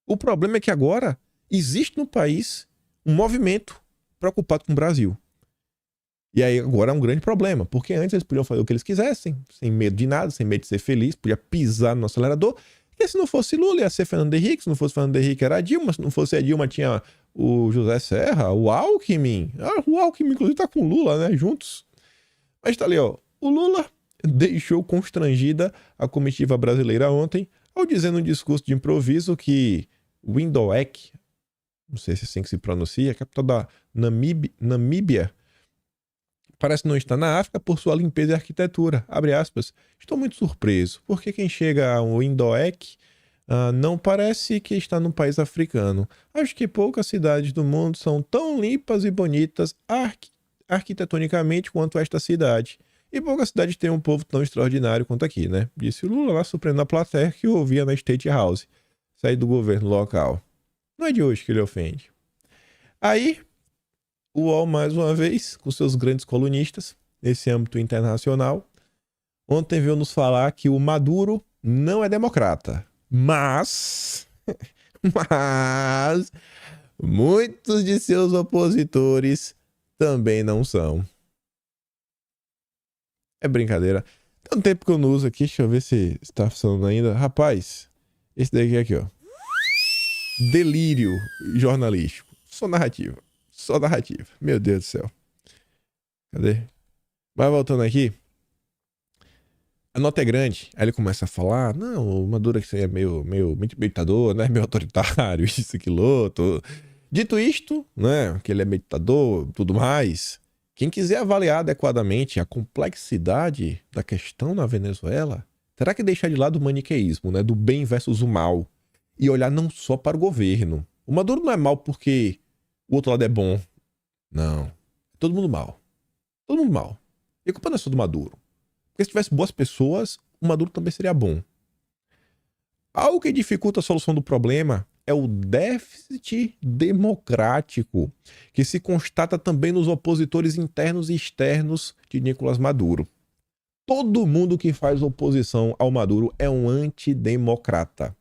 O problema é que agora existe no país um movimento preocupado com o Brasil. E aí agora é um grande problema, porque antes eles podiam fazer o que eles quisessem, sem medo de nada, sem medo de ser feliz, podia pisar no acelerador. E se não fosse Lula, ia ser Fernando Henrique, se não fosse Fernando Henrique era a Dilma, se não fosse a Dilma tinha o José Serra, o Alckmin. O Alckmin inclusive tá com o Lula, né, juntos. Mas tá ali, ó, o Lula deixou constrangida a comitiva brasileira ontem, ao dizer num discurso de improviso que Windhoek, não sei se é assim que se pronuncia, a capital da Namíbia, parece não estar na África por sua limpeza e arquitetura. Abre aspas. Estou muito surpreso, porque quem chega a Windhoek não parece que está num país africano. Acho que poucas cidades do mundo são tão limpas e bonitas arquitetonicamente quanto esta cidade. E poucas cidades têm um povo tão extraordinário quanto aqui, né? Disse o Lula lá surpreendendo a plateia que ouvia na State House, sair do governo local. Não é de hoje que ele ofende. Aí, o UOL, mais uma vez, com seus grandes colunistas, nesse âmbito internacional, ontem veio nos falar que o Maduro não é democrata. Mas muitos de seus opositores também não são. É brincadeira. Tem um tempo que eu não uso aqui, deixa eu ver se está funcionando ainda. Rapaz, esse daqui aqui, ó. Delírio jornalístico. Só narrativa. Meu Deus do céu. Cadê? Vai voltando aqui. A nota é grande. Aí ele começa a falar: não, o Maduro é meio ditador, né? Meio autoritário, isso, aquilo, outro. Dito isto, né? Que ele é meio ditador, tudo mais. Quem quiser avaliar adequadamente a complexidade da questão na Venezuela, terá que deixar de lado o maniqueísmo, né? Do bem versus o mal. E olhar não só para o governo. O Maduro não é mal porque o outro lado é bom. Não. É todo mundo mal. Todo mundo mal. E a culpa não é só do Maduro. Porque se tivesse boas pessoas, o Maduro também seria bom. Algo que dificulta a solução do problema é o déficit democrático, que se constata também nos opositores internos e externos de Nicolás Maduro. Todo mundo que faz oposição ao Maduro é um antidemocrata.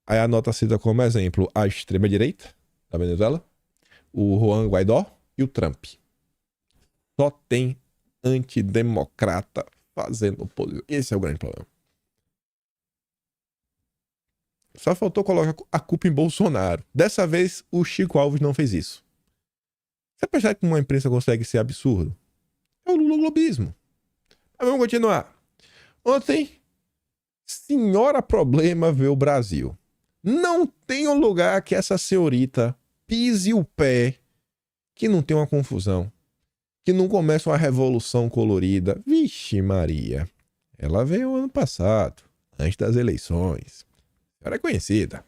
Aí a nota cita como exemplo a extrema-direita da Venezuela, o Juan Guaidó e o Trump. Só tem antidemocrata fazendo oposição. Esse é o grande problema. Só faltou colocar a culpa em Bolsonaro. Dessa vez, o Chico Alves não fez isso. Você percebe que uma imprensa consegue ser absurdo? É o lulolobismo. Mas vamos continuar. Ontem, senhora problema veio o Brasil. Não tem um lugar que essa senhorita pise o pé que não tem uma confusão, que não começa uma revolução colorida. Vixe Maria, ela veio ano passado, antes das eleições. Ela é conhecida.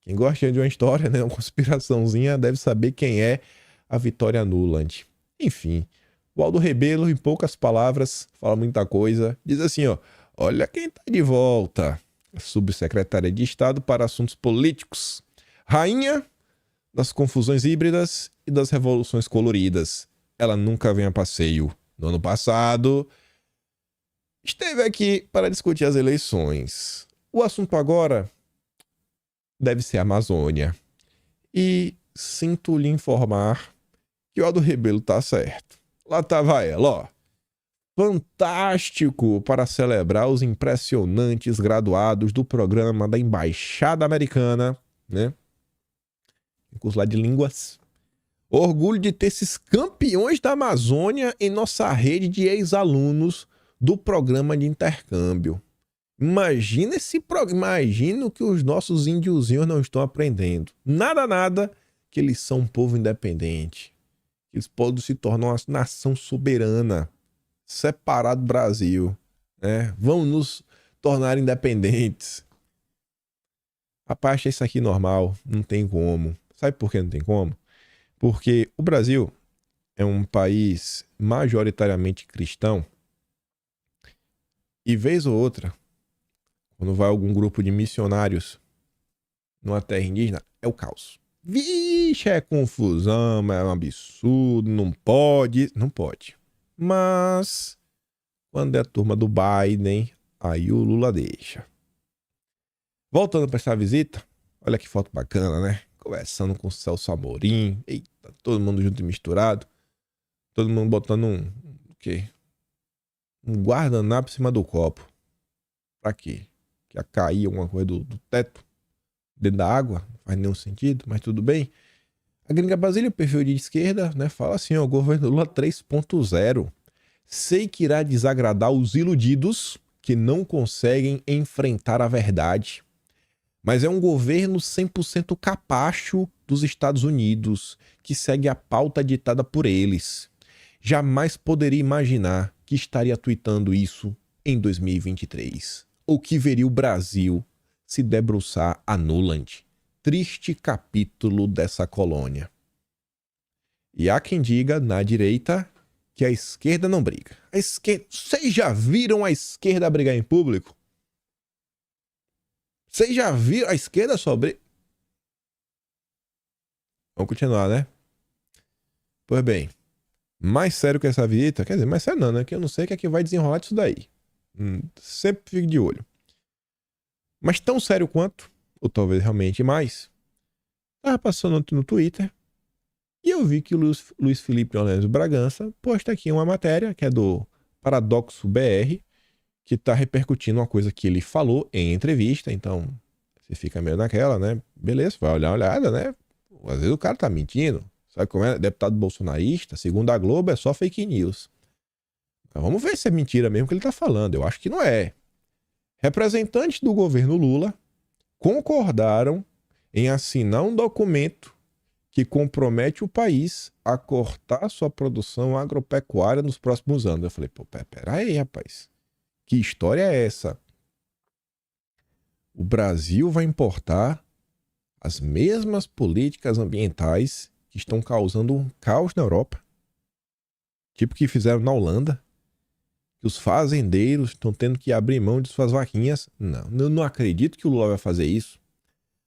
Quem gosta de uma história, né, uma conspiraçãozinha, deve saber quem é a Vitória Nuland. Enfim, o Aldo Rebelo, em poucas palavras, fala muita coisa. Diz assim, ó, olha quem tá de volta. Subsecretária de Estado para Assuntos Políticos. Rainha das confusões híbridas e das revoluções coloridas. Ela nunca vem a passeio. No ano passado, esteve aqui para discutir as eleições. O assunto agora deve ser a Amazônia. E sinto lhe informar que o Aldo Rebelo tá certo. Lá tava ela, ó. Fantástico para celebrar os impressionantes graduados do programa da Embaixada Americana, né? Curso lá de línguas. Orgulho de ter esses campeões da Amazônia em nossa rede de ex-alunos do programa de intercâmbio. Imagina esse programa, imagina o que os nossos índiozinhos não estão aprendendo. Nada que eles são um povo independente. Eles podem se tornar uma nação soberana, separado do Brasil, né? Vão nos tornar independentes. Rapaz, achei isso aqui normal, não tem como. Sabe por que não tem como? Porque o Brasil é um país majoritariamente cristão e vez ou outra, quando vai algum grupo de missionários numa terra indígena, é o caos. Vixe, é confusão, é um absurdo, não pode. Não pode. Mas, quando é a turma do Biden, aí o Lula deixa. Voltando para essa visita, olha que foto bacana, né? Conversando com o Celso Amorim. Eita, todo mundo junto e misturado. Todo mundo botando o quê? Um guardanapo em cima do copo. Pra quê? Que ia cair alguma coisa do teto? Dentro da água? Não faz nenhum sentido, mas tudo bem. A Gringa Brasília, o perfil de esquerda, né? Fala assim, ó, governo Lula 3.0. Sei que irá desagradar os iludidos que não conseguem enfrentar a verdade. Mas é um governo 100% capacho dos Estados Unidos, que segue a pauta ditada por eles. Jamais poderia imaginar que estaria tweetando isso em 2023. Ou que veria o Brasil se debruçar a Nuland. Triste capítulo dessa colônia. E há quem diga, na direita, que a esquerda não briga. A esquerda... Vocês já viram a esquerda brigar em público? Vocês já viram a esquerda sobre... Vamos continuar, né? Pois bem, mais sério que essa visita, quer dizer, mais sério não, né? Que eu não sei o que é que vai desenrolar disso daí. Sempre fico de olho. Mas tão sério quanto, ou talvez realmente mais, tava passando no Twitter e eu vi que o Luiz Felipe Leonésio Bragança posta aqui uma matéria que é do Paradoxo BR, que está repercutindo uma coisa que ele falou em entrevista, então você fica meio naquela, né? Beleza, vai olhar uma olhada, né? Às vezes o cara tá mentindo. Sabe como é? Deputado bolsonarista, segundo a Globo, é só fake news. Então vamos ver se é mentira mesmo que ele tá falando. Eu acho que não é. Representantes do governo Lula concordaram em assinar um documento que compromete o país a cortar sua produção agropecuária nos próximos anos. Eu falei, pô, peraí, rapaz. Que história é essa? O Brasil vai importar as mesmas políticas ambientais que estão causando um caos na Europa. Tipo que fizeram na Holanda. Que os fazendeiros estão tendo que abrir mão de suas vaquinhas. Não, eu não acredito que o Lula vai fazer isso.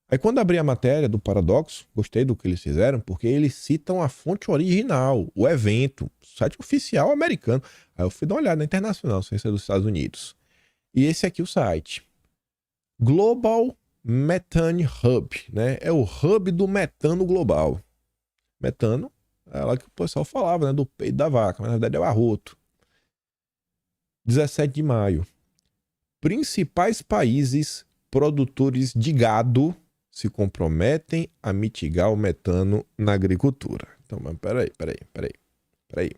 Aí quando abri a matéria do Paradoxo, gostei do que eles fizeram, porque eles citam a fonte original, o evento, o site oficial americano. Aí eu fui dar uma olhada na internacional, sem ser dos Estados Unidos. E esse aqui é o site. Global Methane Hub, né? É o hub do metano global. Metano é lá que o pessoal falava, né? Do peito da vaca, mas na verdade é o arroto. 17 de maio. Principais países produtores de gado se comprometem a mitigar o metano na agricultura. Então, mas peraí.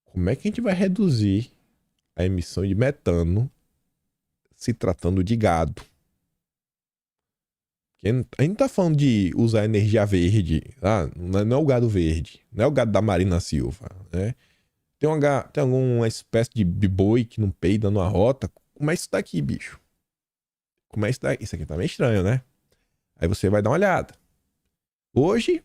Como é que a gente vai reduzir a emissão de metano se tratando de gado? A gente não tá falando de usar energia verde, tá? Não é o gado verde, não é o gado da Marina Silva, né? Tem alguma espécie de boi que não peida numa rota. Como é isso daqui, bicho? Como é isso daqui? Isso aqui tá meio estranho, né? Aí você vai dar uma olhada. Hoje,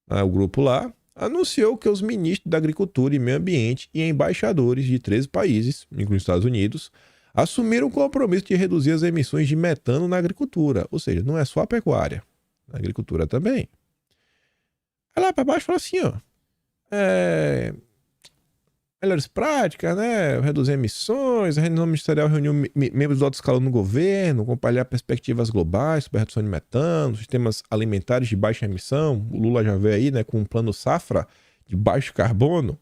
o grupo lá anunciou que os ministros da Agricultura e Meio Ambiente e embaixadores de 13 países, incluindo os Estados Unidos, assumiram o compromisso de reduzir as emissões de metano na agricultura. Ou seja, não é só a pecuária, na agricultura também. Aí lá para baixo fala assim, ó. Melhores práticas, né? Reduzir emissões, a reunião ministerial reuniu membros do alto escalão no governo, compartilhar perspectivas globais sobre a redução de metano, sistemas alimentares de baixa emissão. O Lula já veio aí, né, com um plano safra de baixo carbono.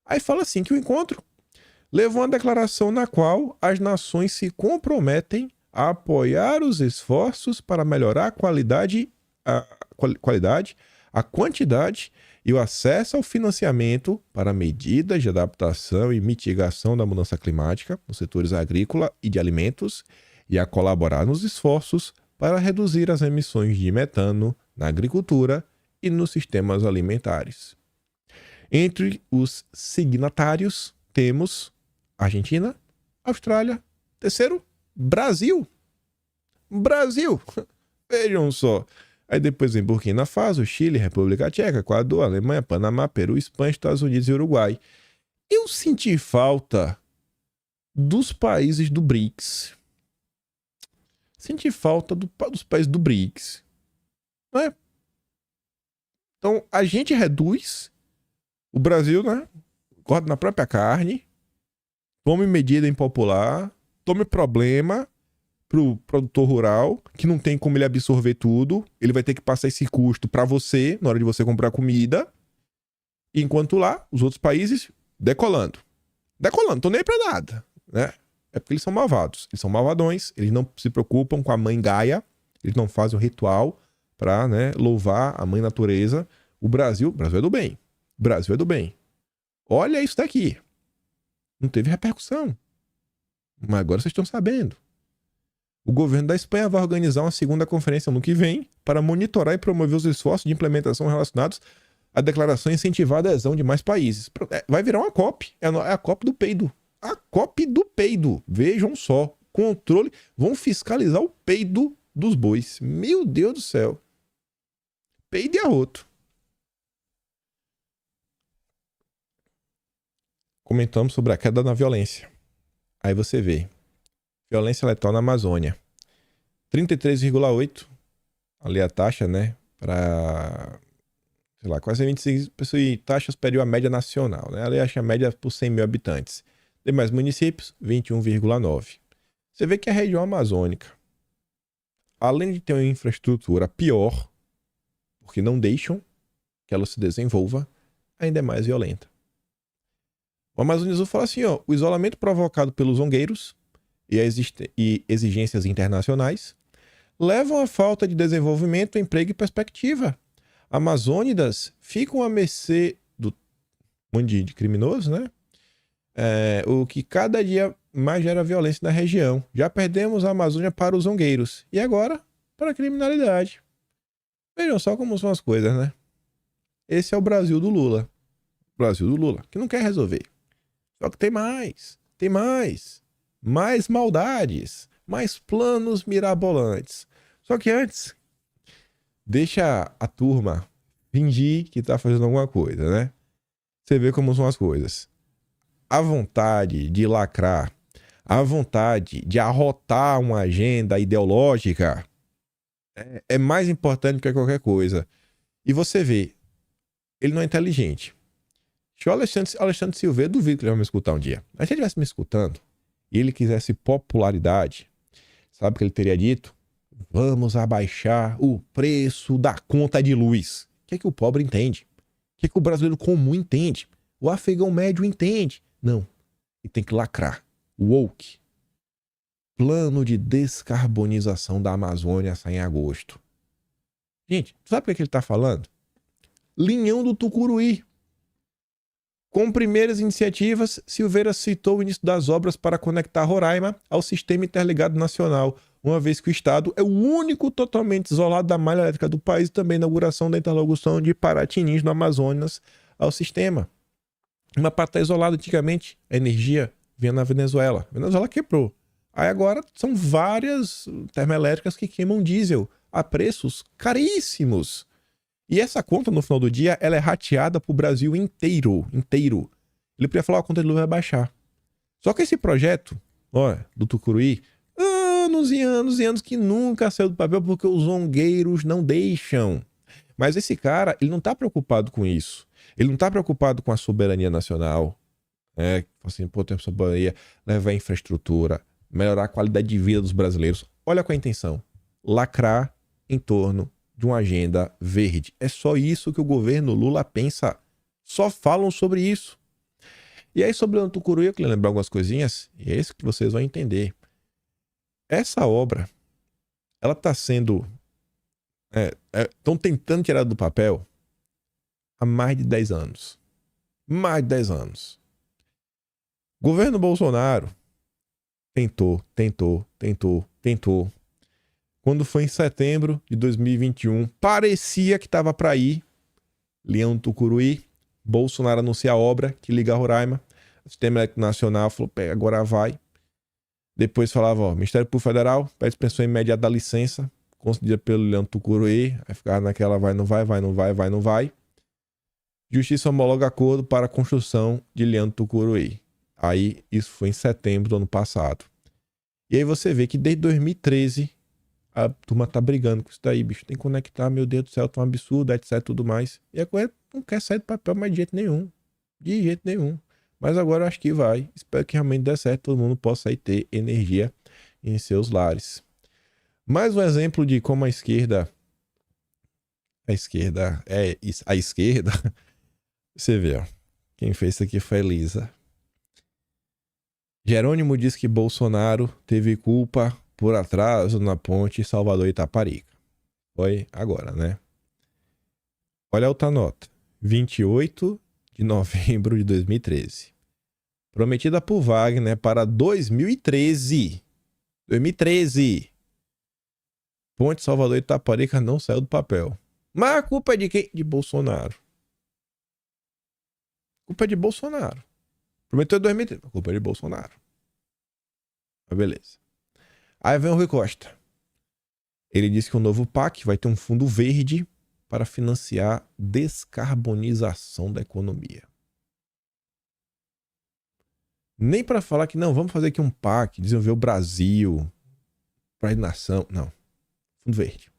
Aí fala assim que o encontro levou uma declaração na qual as nações se comprometem a apoiar os esforços para melhorar a qualidade, a quantidade e o acesso ao financiamento para medidas de adaptação e mitigação da mudança climática nos setores agrícola e de alimentos e a colaborar nos esforços para reduzir as emissões de metano na agricultura e nos sistemas alimentares. Entre os signatários temos Argentina, Austrália, terceiro, Brasil. Brasil! Vejam só. Aí depois vem Burkina Faso, Chile, República Tcheca, Equador, Alemanha, Panamá, Peru, Espanha, Estados Unidos e Uruguai. Eu senti falta dos países do BRICS. Senti falta dos países do BRICS. Né? Então, a gente reduz, o Brasil, né? Corta na própria carne, tome medida impopular, tome problema pro produtor rural, que não tem como ele absorver tudo, ele vai ter que passar esse custo para você, na hora de você comprar comida, enquanto lá, os outros países, decolando, tô nem aí pra nada, né? É porque eles são malvados, eles são malvadões, eles não se preocupam com a mãe Gaia, eles não fazem o ritual pra, né, louvar a mãe natureza. O Brasil é do bem, o Brasil é do bem. Olha isso daqui, não teve repercussão, mas agora vocês estão sabendo. O governo da Espanha vai organizar uma segunda conferência no que vem para monitorar e promover os esforços de implementação relacionados à declaração e incentivar a adesão de mais países. Vai virar uma COP. É a COP do peido. A COP do peido. Vejam só. Controle. Vão fiscalizar o peido dos bois. Meu Deus do céu. Peido e arroto. Comentamos sobre a queda na violência. Aí você vê. Violência letal na Amazônia. 33,8. Ali a taxa, né? Para, sei lá, quase 26 pessoas e taxa superior à média nacional, né? Ali acha a média por 100 mil habitantes. Demais municípios, 21,9. Você vê que a região amazônica, além de ter uma infraestrutura pior, porque não deixam que ela se desenvolva, ainda é mais violenta. O Amazonas Azul fala assim, ó, o isolamento provocado pelos zongueiros e exigências internacionais levam à falta de desenvolvimento, emprego e perspectiva. Amazônidas ficam à mercê do monte de criminosos, né? O que cada dia mais gera violência na região. Já perdemos a Amazônia para os zongueiros. E agora, para a criminalidade. Vejam só como são as coisas, né? Esse é o Brasil do Lula. Brasil do Lula, que não quer resolver. Só que tem mais. Tem mais. Mais maldades, mais planos mirabolantes. Só que antes, deixa a turma fingir que tá fazendo alguma coisa, né? Você vê como são as coisas. A vontade de lacrar, a vontade de arrotar uma agenda ideológica é mais importante que qualquer coisa. E você vê, ele não é inteligente. Se o Alexandre Silveira, duvido que ele vai me escutar um dia. Mas se ele estivesse me escutando, e ele quisesse popularidade, sabe o que ele teria dito? Vamos abaixar o preço da conta de luz. O que é que o pobre entende? O que é que o brasileiro comum entende? O afegão médio entende? Não. E tem que lacrar. Woke. Plano de descarbonização da Amazônia sai em agosto. Gente, sabe o que ele está falando? Linhão do Tucuruí. Com primeiras iniciativas, Silveira citou o início das obras para conectar Roraima ao Sistema Interligado Nacional, uma vez que o estado é o único totalmente isolado da malha elétrica do país, e também a inauguração da interlocução de Paratinins, no Amazonas, ao sistema. Uma parte está isolada antigamente, a energia vinha na Venezuela. A Venezuela quebrou. Aí agora são várias termoelétricas que queimam diesel a preços caríssimos. E essa conta, no final do dia, ela é rateada para o Brasil inteiro. Ele podia falar, a conta de luz vai baixar. Só que esse projeto, do Tucuruí, anos e anos e anos que nunca saiu do papel porque os zongueiros não deixam. Mas esse cara, ele não está preocupado com isso. Ele não está preocupado com a soberania nacional. Assim, tem soberania, levar infraestrutura, melhorar a qualidade de vida dos brasileiros. Olha qual é a intenção. Lacrar em torno de uma agenda verde. É só isso que o governo Lula pensa. Só falam sobre isso. E aí, sobre o Tucuruí, eu queria lembrar algumas coisinhas, e é isso que vocês vão entender. Essa obra, ela está sendo... Estão tentando tirar do papel há mais de 10 anos. Mais de 10 anos. Governo Bolsonaro tentou. Quando foi em setembro de 2021, parecia que estava para ir. Leão do Tucuruí, Bolsonaro anuncia a obra que liga a Roraima. O Sistema Elétrico Nacional falou, agora vai. Depois falava, Ministério Público Federal, pede suspensão imediata da licença, concedida pelo Leão do Tucuruí. Aí ficava naquela vai, não vai. Justiça homologa acordo para a construção de Leão do Tucuruí. Aí, isso foi em setembro do ano passado. E aí você vê que desde 2013, a turma tá brigando com isso daí, bicho. Tem que conectar, meu Deus do céu, tá um absurdo, etc, tudo mais. E a coisa não quer sair do papel mais de jeito nenhum. De jeito nenhum. Mas agora eu acho que vai. Espero que realmente dê certo, todo mundo possa aí ter energia em seus lares. Mais um exemplo de como a esquerda... Você vê, ó. Quem fez isso aqui foi a Elisa. Jerônimo diz que Bolsonaro teve culpa por atraso na ponte Salvador-Itaparica. Foi agora, né? Olha a outra nota. 28 de novembro de 2013. Prometida por Wagner para 2013. 2013. Ponte Salvador-Itaparica não saiu do papel. Mas a culpa é de quem? De Bolsonaro. A culpa é de Bolsonaro. Prometeu em 2013. A culpa é de Bolsonaro. Mas beleza. Aí vem o Rui Costa. Ele disse que o novo PAC vai ter um fundo verde para financiar descarbonização da economia. Nem para falar que não, vamos fazer aqui um PAC, desenvolver o Brasil para a nação. Não. Fundo verde.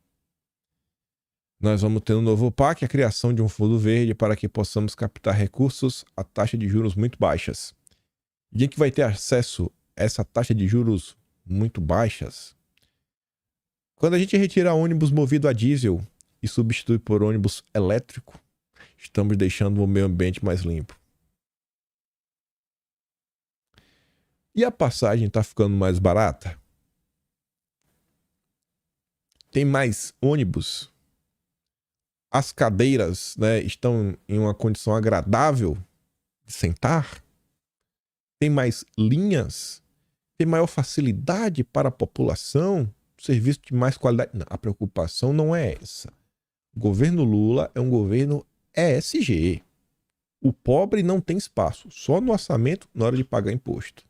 Nós vamos ter um novo PAC, a criação de um fundo verde para que possamos captar recursos a taxa de juros muito baixas. E quem que vai ter acesso a essa taxa de juros muito baixas? Quando a gente retira ônibus movido a diesel e substitui por ônibus elétrico, estamos deixando o meio ambiente mais limpo. E a passagem está ficando mais barata? Tem mais ônibus? As cadeiras, né, estão em uma condição agradável de sentar? Tem mais linhas? Tem maior facilidade para a população? Serviço de mais qualidade? Não, a preocupação não é essa. O governo Lula é um governo ESG. O pobre não tem espaço, só no orçamento na hora de pagar imposto.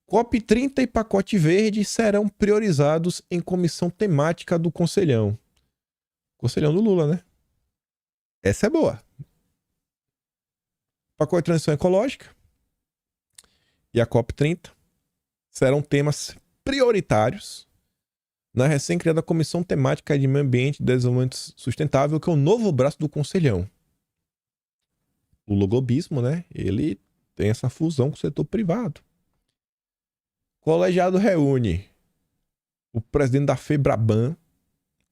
COP30 e pacote verde serão priorizados em comissão temática do Conselhão. Conselhão do Lula, né? Essa é boa. Pacote de transição ecológica e a COP30 serão temas prioritários na recém-criada Comissão Temática de Meio Ambiente e Desenvolvimento Sustentável, que é o novo braço do Conselhão. O logobismo, né? Ele tem essa fusão com o setor privado. O colegiado reúne o presidente da FEBRABAN,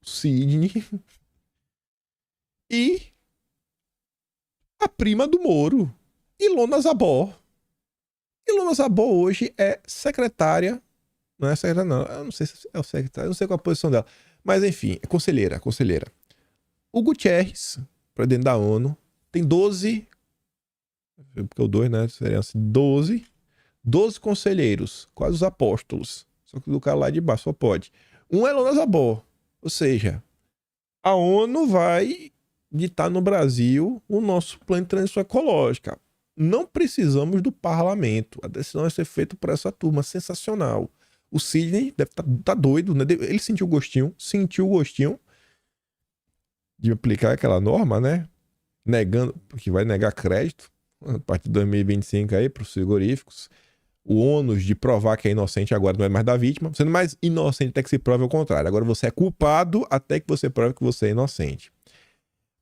Sidney, e a prima do Moro, Ilona Zabó. Ilona Zabó hoje é secretária, não é secretária não, eu não sei se é o secretário, eu não sei qual a posição dela, mas enfim, é conselheira. O Guterres, presidente da ONU, tem 12, porque o 2, né, seria assim, 12 conselheiros, quase os apóstolos, Só que do cara lá de baixo só pode. Um é Lona Zabor. Ou seja, a ONU vai ditar no Brasil o nosso plano de transição ecológica. Não precisamos do parlamento. A decisão vai ser feita por essa turma. Sensacional. O Sidney deve estar doido, né? Ele sentiu o gostinho de aplicar aquela norma, né? Negando, porque vai negar crédito a partir de 2025 aí para os frigoríficos. O ônus de provar que é inocente agora não é mais da vítima. Sendo mais inocente até que se prove o contrário. Agora você é culpado até que você prove que você é inocente.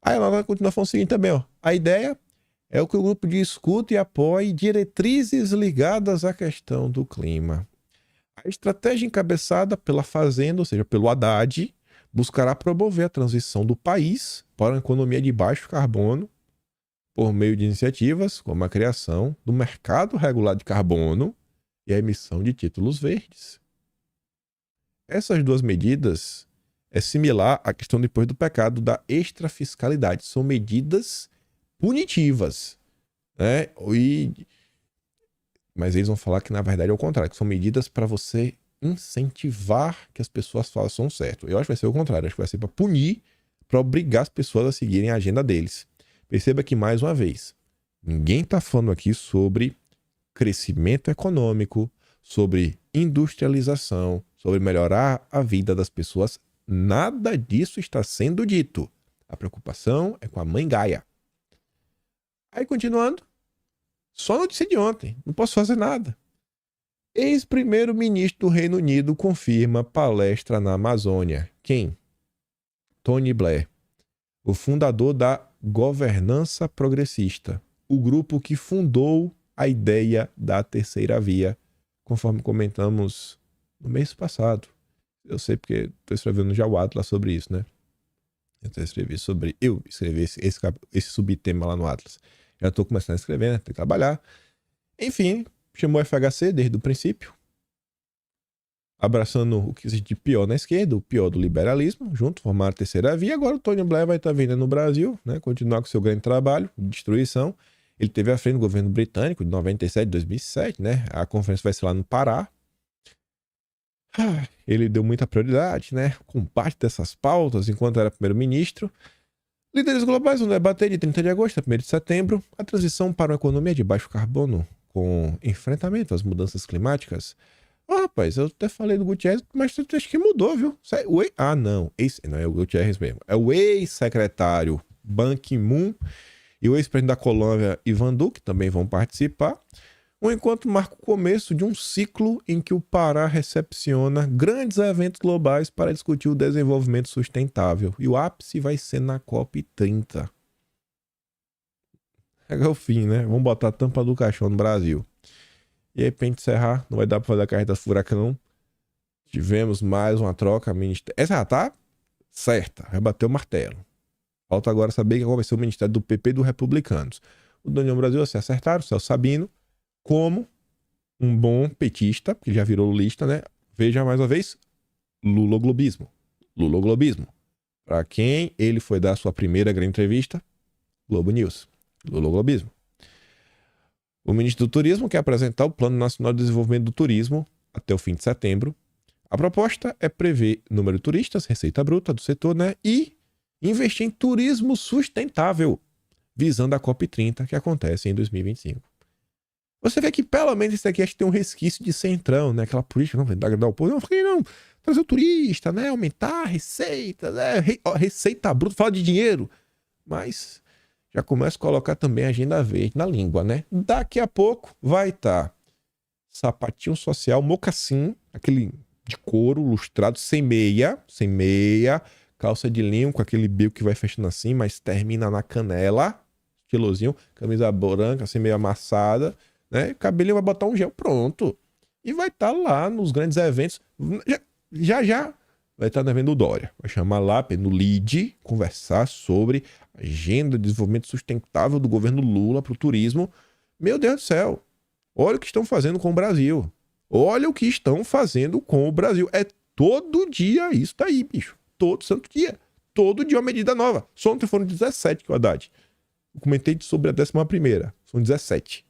Aí ela vai continuar falando o seguinte também, ó. A ideia é que o grupo discute e apoie diretrizes ligadas à questão do clima. A estratégia encabeçada pela Fazenda, ou seja, pelo Haddad, buscará promover a transição do país para uma economia de baixo carbono por meio de iniciativas como a criação do mercado regulado de carbono e a emissão de títulos verdes. Essas duas medidas é similar à questão depois do pecado da extrafiscalidade. São medidas punitivas, né? Mas eles vão falar que na verdade é o contrário, que são medidas para você incentivar que as pessoas façam certo. Eu acho que vai ser o contrário, acho que vai ser para punir, para obrigar as pessoas a seguirem a agenda deles. Perceba que, mais uma vez, ninguém está falando aqui sobre crescimento econômico, sobre industrialização, sobre melhorar a vida das pessoas. Nada disso está sendo dito. A preocupação é com a mãe Gaia. Aí, continuando, só notícia de ontem, não posso fazer nada. Ex-primeiro-ministro do Reino Unido confirma palestra na Amazônia. Quem? Tony Blair, o fundador da Governança Progressista, o grupo que fundou a ideia da terceira via, conforme comentamos no mês passado. Eu sei porque estou escrevendo já o Atlas sobre isso, né? Eu escrevi esse subtema lá no Atlas. Já estou começando a escrever, né? Tem que trabalhar. Enfim, chamou o FHC desde o princípio, abraçando o que existe de pior na esquerda, o pior do liberalismo, junto, formar a terceira via. Agora o Tony Blair vai estar vindo no Brasil, né? Continuar com seu grande trabalho de destruição. Ele teve à frente do governo britânico de 97 a 2007, né? A conferência vai ser lá no Pará. Ele deu muita prioridade, né? Com parte dessas pautas, enquanto era primeiro-ministro. Líderes globais vão debater de 30 de agosto a 1º de setembro a transição para uma economia de baixo carbono, com enfrentamento às mudanças climáticas. Rapaz, eu até falei do Gutierrez, mas acho que mudou, viu? Não. Não é o Gutierrez mesmo. É o ex-secretário Ban Ki-moon e o ex-presidente da Colômbia, Ivan Duque, também vão participar. Um encontro marca o começo de um ciclo em que o Pará recepciona grandes eventos globais para discutir o desenvolvimento sustentável. E o ápice vai ser na COP30. É o fim, né? Vamos botar a tampa do caixão no Brasil. E aí, pra gente encerrar, não vai dar pra fazer a carreta furacão. Tivemos mais uma troca. Essa já tá certa, vai bater o martelo. Falta agora saber qual vai ser o ministério do PP e dos republicanos. O do União Brasil se acertaram, o Celso Sabino, como um bom petista, que já virou lulista, né? Veja mais uma vez, luloglobismo. Luloglobismo. Para quem ele foi dar sua primeira grande entrevista, Globo News. Luloglobismo. O ministro do Turismo quer apresentar o Plano Nacional de Desenvolvimento do Turismo até o fim de setembro. A proposta é prever número de turistas, receita bruta do setor, né? E investir em turismo sustentável, visando a COP30, que acontece em 2025. Você vê que pelo menos isso aqui acho que tem um resquício de centrão, né? Aquela política, não, dar o povo, não, trazer o turista, né? Aumentar a receita, né? Receita bruta, fala de dinheiro. Mas já começa a colocar também a agenda verde na língua, né? Daqui a pouco vai estar sapatinho social, mocassim, aquele de couro lustrado, sem meia, calça de linho com aquele bico que vai fechando assim, mas termina na canela, estilosinho, camisa branca, assim meio amassada, né? Cabelinho vai botar um gel, pronto. E vai estar lá nos grandes eventos, já vai estar no evento do Dória. Vai chamar lá no LEAD, conversar sobre a agenda de desenvolvimento sustentável do governo Lula para o turismo. Meu Deus do céu, olha o que estão fazendo com o Brasil. Olha o que estão fazendo com o Brasil. É todo dia isso daí, bicho. Todo santo dia. Todo dia uma medida nova. Só ontem foram 17 que eu Haddad. Eu comentei sobre a 11ª. São 17.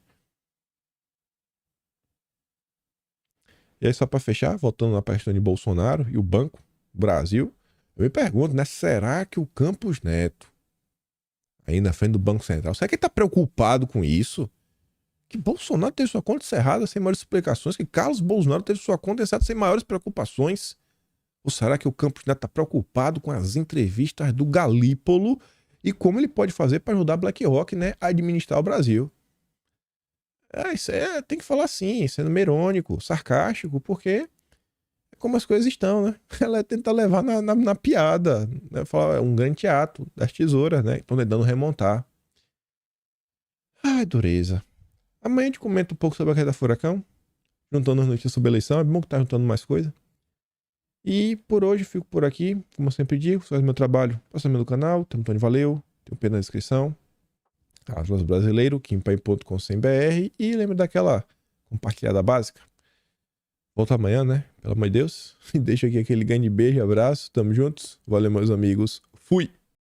E aí, só para fechar, voltando na questão de Bolsonaro e o Banco Brasil, eu me pergunto, né? Será que o Campos Neto, aí na frente do Banco Central, será que ele tá preocupado com isso? Que Bolsonaro teve sua conta encerrada sem maiores explicações, que Carlos Bolsonaro teve sua conta encerrada sem maiores preocupações? Ou será que o Campos Neto tá preocupado com as entrevistas do Galípolo e como ele pode fazer para ajudar a BlackRock, né, a administrar o Brasil? Isso tem que falar assim, sendo irônico, sarcástico, porque é como as coisas estão, né? Ela tenta levar na piada, né? Falar, é um grande teatro das tesouras, né? Estão tentando remontar. Ai, dureza. Amanhã a gente comenta um pouco sobre a queda da Furacão, juntando as notícias sobre a eleição. É bom que tá juntando mais coisa. E por hoje fico por aqui. Como eu sempre digo, se faz meu trabalho, passa no canal. Tem um Tony Valeu, tem um P na descrição. Atlas Brasileiro, kimpai.com.br. E lembra daquela compartilhada básica. Volta amanhã, né? Pelo amor de Deus. E deixa aqui aquele grande beijo, abraço. Tamo juntos. Valeu, meus amigos. Fui!